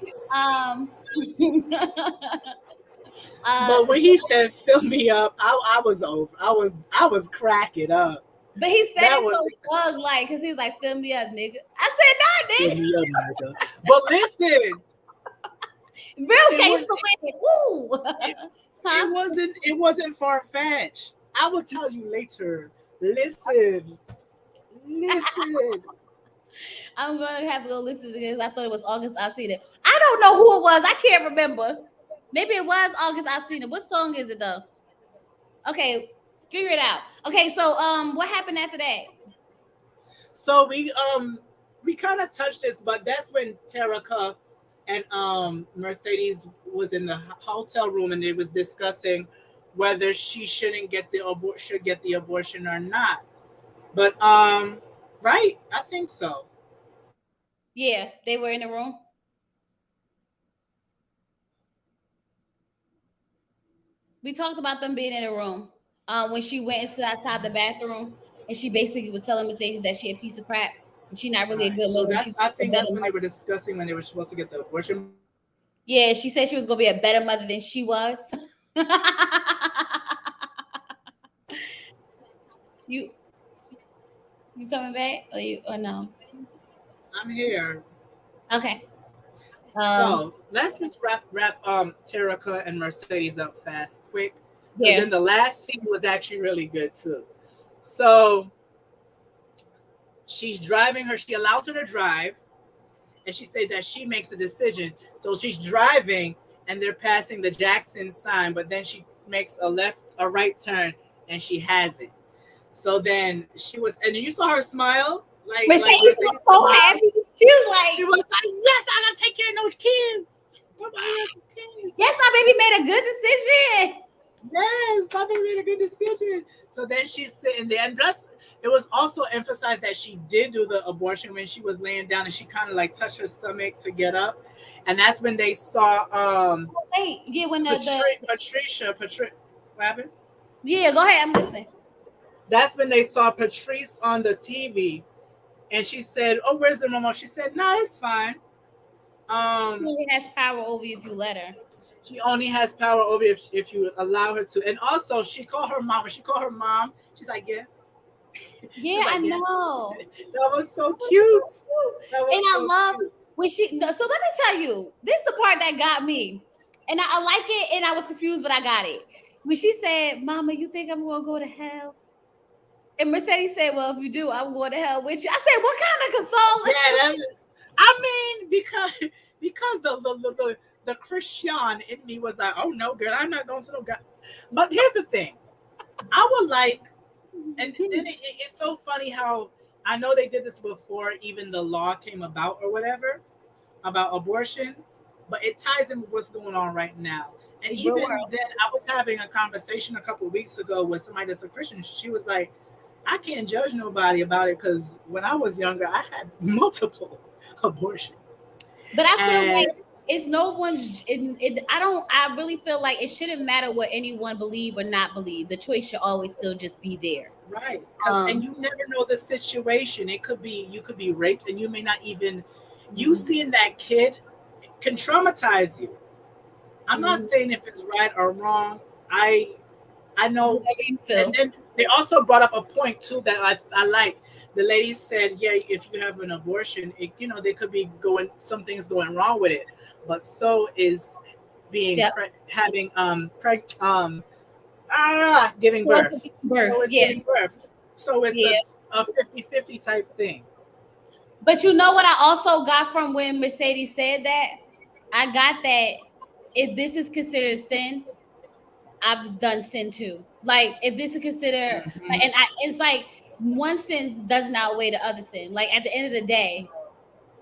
But when he said "fill me up," I was over. I was cracking up. but he said That it was so thug like, cause he was like, "Fill me up, nigga." I said, "Nah, fill nigga, me up, nigga. But listen, real it was gangster with it." Ooh, it, huh? it wasn't far fetched. I will tell you later. Listen, listen. I'm gonna have to go listen to this. I thought it was August. I seen it. I don't know who it was. I can't remember. Maybe it was August. I seen it. What song is it though? Okay, figure it out. Okay, so what happened after that? So we kind of touched this, but that's when Terica and Mercedes was in the hotel room and they was discussing whether she should get the abortion or not. But right, I think so. Yeah, they were in the room. We talked about them being in the room. When she went into outside the bathroom and she basically was telling Mercedes that she a piece of crap and she not really a Right. good So mother. that's She's I a think better that's when they mother. were discussing when they were supposed to get the abortion. Yeah, she said she was gonna be a better mother than she was. you you coming back or no? I'm here. Okay. Um. So let's just wrap Terica and Mercedes up fast, quick, because Yeah. then the last scene was actually really good too. So she's driving her. She allows her to drive, and she said that she makes a decision. So she's driving, and they're passing the Jackson sign, but then she makes a right turn, and she has it. So then she was, and you saw her smile, like Mercedes was Mercedes so smile. happy. She was She like, was like, "Yes, I'm gonna take care of those kids. Nobody else's kids." "Yes, my baby made a good decision." Yes, Bobby made a good decision. So then she's sitting there, and plus, it was also emphasized that she did do the abortion when she was laying down, and she kind of like touched her stomach to get up, and that's when they saw Wait, yeah, when What happened? yeah, go ahead, I'm listening. That's when they saw Patrice on the TV, and she said, "Oh, where's the mama?" She said, "No, it's fine." She Um, only has power over you if you let her. she only has power over you if you allow her to. And also, she called her mom. When she called her mom, she's like, "Yes." She Yeah, was I like, "Yes." know. That was so That was cute. so cute. That And was I so love cute. when she no, so let me tell you, this is the part that got me. And I like it and I was confused, but I got it. When she said, Mama, you think I'm gonna go to hell? And Mercedes said, well, if you do, I'm going to hell with you. I said, what kind of consoling? Yeah, I mean, because the Christian in me was like, "Oh no, girl, I'm not going to no God." But here's the thing, I would like, and then it's so funny how I know they did this before even the law came about or whatever about abortion, but it ties in with what's going on right now. And It's real even world. then, I was having a conversation a couple of weeks ago with somebody that's a Christian. She was like, "I can't judge nobody about it because when I was younger, I had multiple abortions." But I feel like And it's no one's I don't I really feel like it shouldn't matter what anyone believe or not believe. The choice should always still just be there. right, because and Um you never know the situation. It could be you could be raped, and you may not even you mhm, seeing that kid can traumatize you. I'm not mhm. saying if it's right or wrong. I know, Whatever you and feel. then they also brought up a point too that I like. The lady said, "Yeah, if you have an abortion, there could be going some things going wrong with it, but so is being Yep. having Giving towards birth. birth. So it's Yeah, giving birth. So it's yeah. a 50-50 type thing. But you know what I also got from when Mercedes said that? I got that if this is considered sin, I've done sin too. Like if this is considered like, Hmm. and it's like one sin doesn't outweigh the other sin. Like at the end of the day,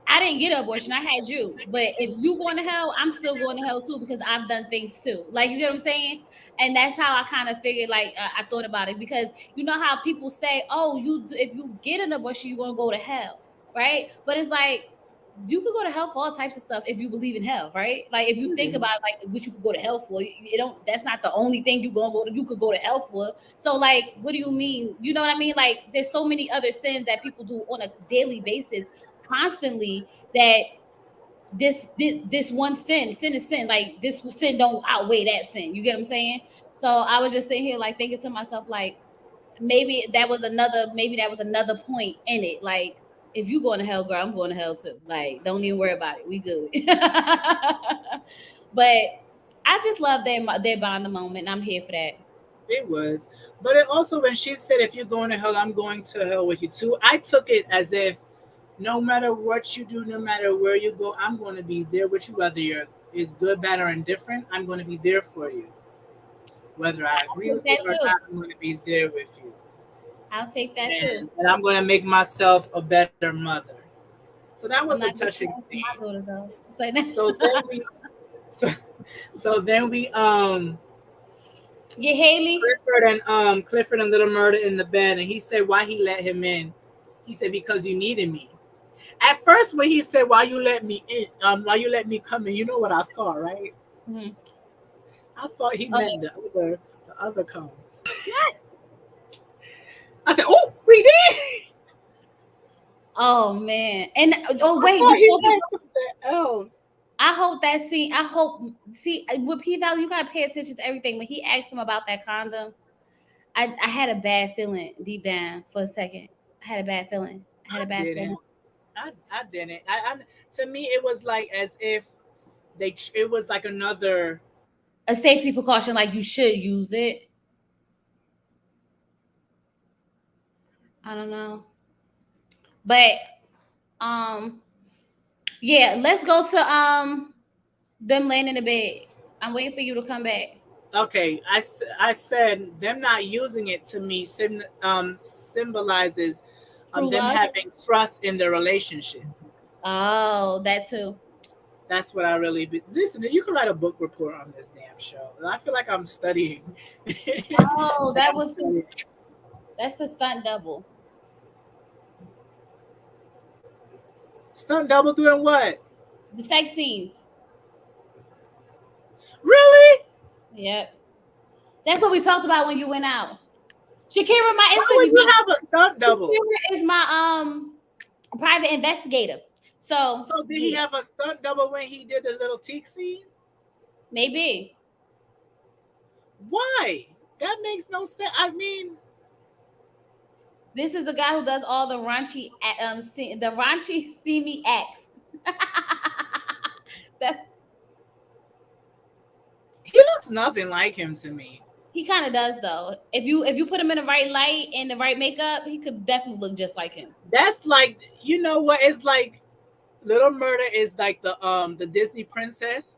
I didn't get an abortion. I had you. But if you going to hell, I'm still going to hell too because I've done things too. Like you get what I'm saying? And that's how I kind of figured. Like I thought about it because you know how people say, "Oh, if you get an abortion, you're gonna go to hell," right? But it's like you could go to hell for all types of stuff if you believe in hell, right? Like if you think about like what you could go to hell for, you don't. That's not the only thing you gonna go to. You could go to hell for. So like, what do you mean? You know what I mean? Like there's so many other sins that people do on a daily basis constantly that this one sin is sin. Like this sin don't outweigh that sin. You get what I'm saying? So I was just sitting here like thinking to myself like maybe that was another point in it. Like if you going to hell, girl, I'm going to hell too. Like don't even worry about it. We good. But I just love their bond the moment. And I'm here for that. It was. But it also, when she said, if you're going to hell, I'm going to hell with you too, I took it as if no matter what you do, no matter where you go, I'm going to be there with you, whether you're is good, bad, or indifferent. I'm going to be there for you. Whether I I'll agree take with it that or too. not, I'm going to be there with you. I'll take that too. And I'm going to make myself a better mother. So that was a I'm not gonna touching say that to theme. my daughter though. It's like that. So then we, so, so then we, Get Haley. Clifford and Little Murder in the bed, and he said why he let him in. He said because you needed me. At first, when he said why you let me in, why you let me come in, you know what I thought, right? Mhm. I thought he Oh, meant the other come. I said, oh, we did. oh man. And oh I wait, thought he before we meant something else. I hope that scene. I hope see with P Valley, you gotta pay attention to everything. When he asked him about that condom, I had a bad feeling deep down for a second. I had a bad feeling. I had I a bad feeling. didn't. I didn't. To me, it was like as if it was like another. A safety precaution, like you should use it. I don't know, but um, yeah. Let's go to them laying in the bed. I'm waiting for you to come back. Okay, I said them not using it to me symbolizes True them love. having trust in their relationship. Oh, that too. That's what I really listen. You can write a book report on this damn show. I feel like I'm studying. Oh, Like that I'm was studying. that's the stunt double. Stunt double doing what? The sex scenes. Really? Yep. That's what we talked about when you went out. Shakira, my Why would Instagram, you have a stunt double? Shakira is my private investigator. So So did he yeah, have a stunt double when he did the little teak scene? maybe Why? That makes no sense. I mean, this is the guy who does all the raunchy the raunchy steamy acts. That he looks nothing like him to me. he kind of does though. If you put him in the right light and the right makeup, he could definitely look just like him. That's like, you know what? It's like Little Murder is like the Disney princess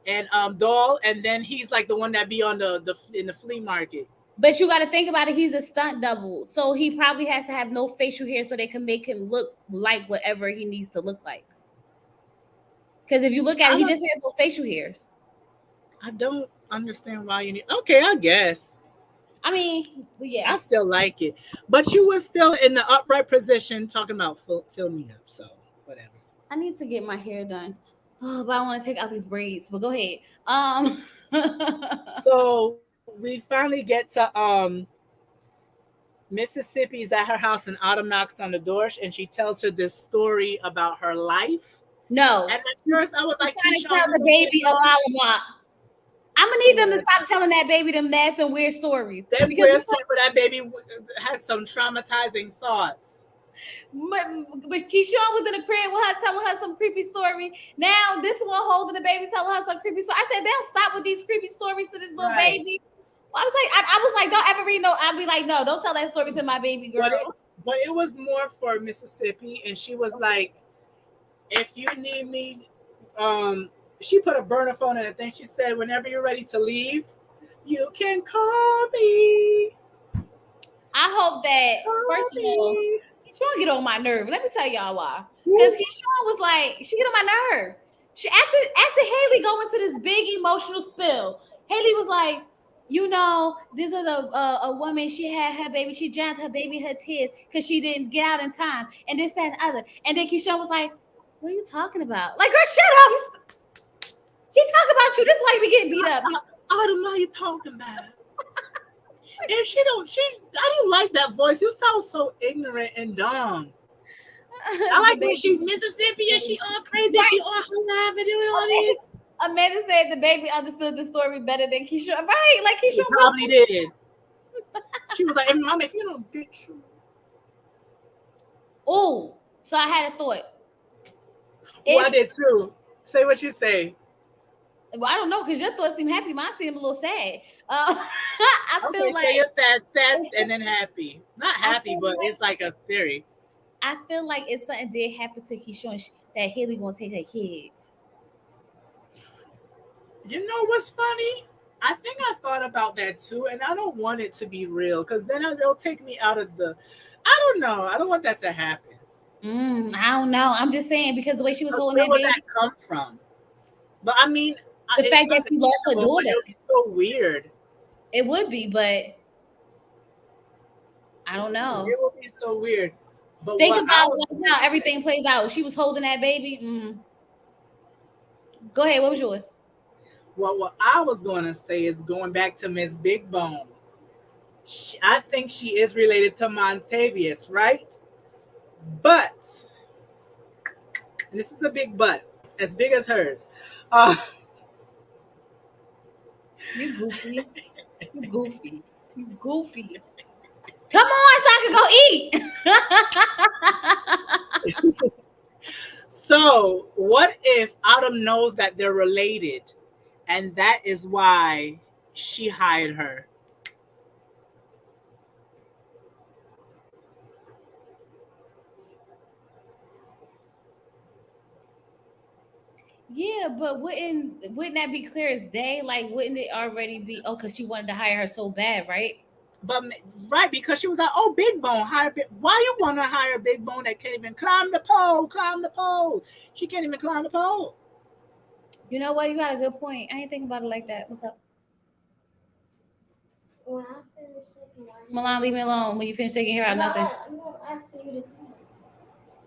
and doll, and then he's like the one that be on the in the flea market. But you got to think about it. He's a stunt double, so he probably has to have no facial hair so they can make him look like whatever he needs to look like. Because if you look at it, I he don't just has no facial hairs. I don't understand why you need. Okay, I guess I mean, but yeah, I still like it, but you were still in the upright position talking about fill me up. So whatever. I need to get my hair done. Oh, but I want to take out these braids. But go ahead. So we finally get to Mississippi's at her house, and Autumn knocks on the door, and she tells her this story about her life. No, And at first, I was she's like, trying to Keyshawn, tell you the don't get baby a no. lullaby. I'm gonna need them to Yeah, stop telling that baby them nasty and weird stories that because weird story, but that baby has some traumatizing thoughts. but Keyshawn was in the crib with her telling her some creepy story. Now this one holding the baby telling her some creepy story. I said they'll stop with these creepy stories to this little Right. baby. I was like, I was like, don't ever read no. I'd be like, no, don't tell that story to my baby But it girl. but it was more for Mississippi, and she was like, if you need me, um, she put a burner phone in it. Then she said, whenever you're ready to leave, you can call me. I hope that Call first of all, me. Keyshawn get on my nerve. Let me tell y'all why. Because Woo. Keyshawn was like, she get on my nerve. She after Haley go into this big emotional spill. Haley was like, you know, this is a woman. She had her baby. She drowned her baby in her tears because she didn't get out in time, and this, that, and the other. And then Keyshawn was like, "What are you talking about? Like, girl, shut up. She talk about you. This is why you be getting beat up." I don't know what you're talking about. And she don't. She. I don't like that voice. You sound so ignorant and dumb. I The like when baby, she's Mississippi and she all crazy. right? She all laughing doing all this. Amanda said the baby understood the story better than Keyshawn. Right? Like She Keyshawn was. probably did. She was like, "Mom, if you don't get you." Oh, so I had a thought. Well, I If did too. Say what you say. well, I don't know because your thoughts seem happy. Mine seem a little sad. I Okay, feel say you're like sad, sad, and then happy. Not I happy, feel but like it's like a theory. I feel like if something did happen to Keyshawn, that Haley gonna take her kids. You know what's funny? I think I thought about that too, and I don't want it to be real because then they'll take me out of the. I don't know. I don't want that to happen. I don't know. I'm just saying because the way she was holding Where that would that baby, come from? But I mean, the it's fact that she lost her understandable, but daughter, it would be so weird. it would be, but I don't know. It would be so weird. But Think what I about was like going to how say, everything plays out. She was holding that baby. Go ahead. What was yours? what I was going to say is going back to Miss Big Bone. I think she is related to Montavious, right? But, and this is a big but, as big as hers. Uh, You goofy. You goofy. You goofy. Come on, so I can go eat. so, what if Autumn knows that they're related, and that is why she hired her? Yeah, but wouldn't that be clear as day? Like, wouldn't it already be? Oh, because she wanted to hire her so bad, right? But right, because she was like, "Oh, Big Bone, hire Big. Why you want to hire Big Bone that can't even climb the pole? Climb the pole. She can't even climb the pole." You know what? You got a good point. I ain't thinking about it like that. What's up, Milan? Leave me alone. When you finish taking hair out, nothing.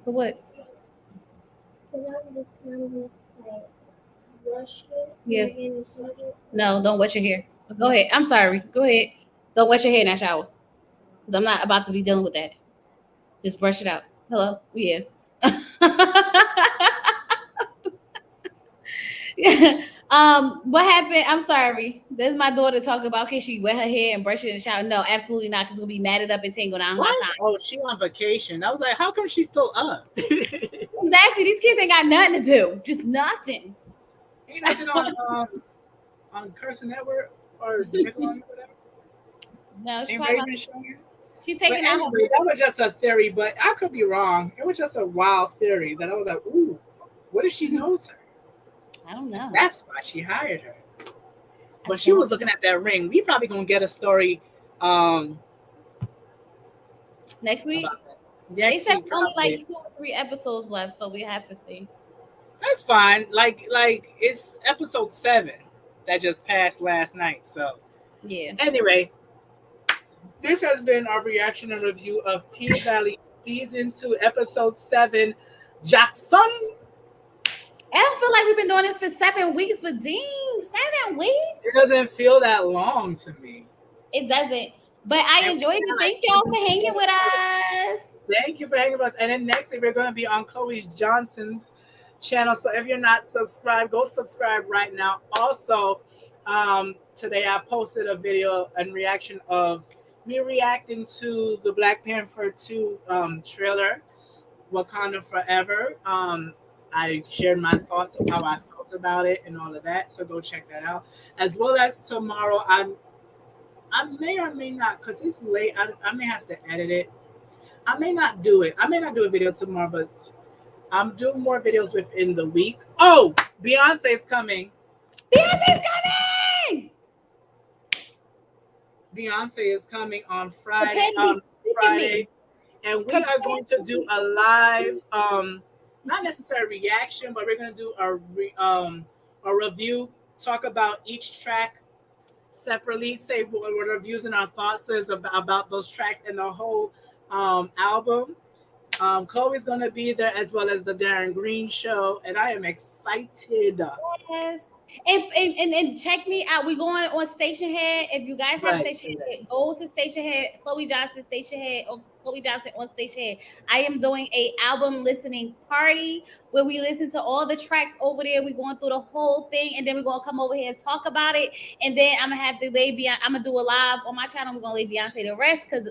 For what? Yeah. No, don't wet your hair. Go ahead. I'm sorry. Go ahead. Don't wet your hair in that shower because I'm not about to be dealing with that. Just brush it out. Hello. Yeah. Yeah. What happened? I'm sorry. This is my daughter talking about can she wet her hair and brush it in the shower? No, absolutely not. Because it's gonna be matted up and tangled. I don't got Why? time. Oh, she on vacation. I was like, how come she's still up? Exactly. These kids ain't got nothing to do. Just nothing. Ain't nothing on Cartoon Network or Nickelodeon or whatever. No, she Ain't probably Raven showing you. she But taking out anyway, that was just a theory. But I could be wrong. It was just a wild theory that I was like, ooh, what if she her. knows her? I don't know. That's why she hired her. I But she don't. was looking at that ring. We probably gonna get a story um Next week, about that they next said week only like probably. 2 or 3 episodes left, so we have to see. That's fine. Like it's episode 7 that just passed last night. So Yeah. anyway, this has been our reaction and review of P Valley season 2, episode 7. Jackson. I don't feel like we've been doing this for 7 weeks, but dang, 7 weeks? It doesn't feel that long to me. It doesn't. But I And we enjoyed it. had like Thank y'all for hanging with 2 us. Thank you for hanging with us. And then next week we're going to be on Chloe Johnson's channel. So if you're not subscribed, go subscribe right now. Also, today I posted a video and reaction of me reacting to the Black Panther 2 trailer, Wakanda Forever. I shared my thoughts of how I felt about it and all of that. So go check that out. As well as tomorrow, I may or may not, because it's late. I may have to edit it. I may not do it. I may not do a video tomorrow, but I'm doing more videos within the week. Oh, Beyonce's coming. Beyonce's coming. Beyonce is coming on Prepare Friday. to be sick of Friday, me. and we are Prepare going to to do be a sick of live, me. not necessarily reaction, but we're going to do a review. Talk about each track separately. Say what our views and our thoughts is about those tracks and the whole album. Chloe's going to be there as well as the Darren Green show, and I am excited. Yes. And check me out. We going on Station Head. If you guys have Right, Station right. Head, go to Station Head. Chloe Johnson Station Head or Chloe Johnson on Station Head. I am doing a album listening party where we listen to all the tracks over there. We going through the whole thing, and then we're gonna come over here and talk about it. And then I'm gonna have to lay Beyonce. I'm gonna do a live on my channel. We're gonna lay Beyonce to rest because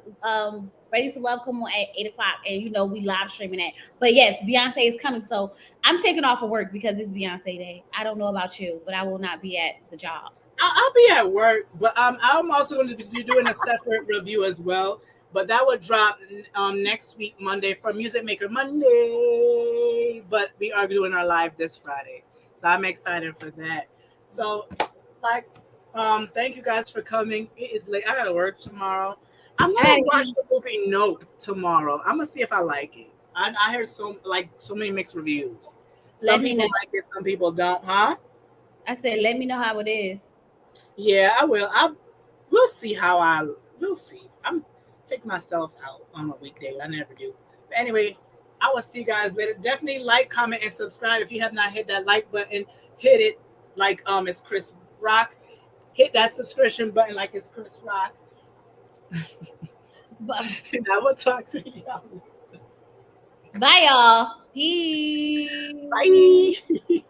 Ready to Love come on at 8 o'clock, and you know we live streaming that. But yes, Beyonce is coming. So I'm taking off of work because it's Beyonce Day. I don't know about you, but I will not be at the job. I'll be at work, but I'm also going to be doing a separate review as well. But that would drop next week, Monday, for Music Maker Monday. But we are doing our live this Friday, so I'm excited for that. So, like, thank you guys for coming. It is late. I gotta work tomorrow. I'm I gotta gonna watch eat. the movie Nope tomorrow. I'm gonna see if I like it. I heard so many mixed reviews. Let Some me know. people like it, some people don't. Huh? I said, let me know how it is. Yeah, I will. We'll see how I. We'll see. I'm take myself out on a weekday. I never do. But anyway, I will see you guys later. Definitely like, comment, and subscribe. If you have not hit that like button, hit it like it's Chris Rock. Hit that subscription button like it's Chris Rock. But And I will talk to y'all. bye, y'all. Peace. Bye.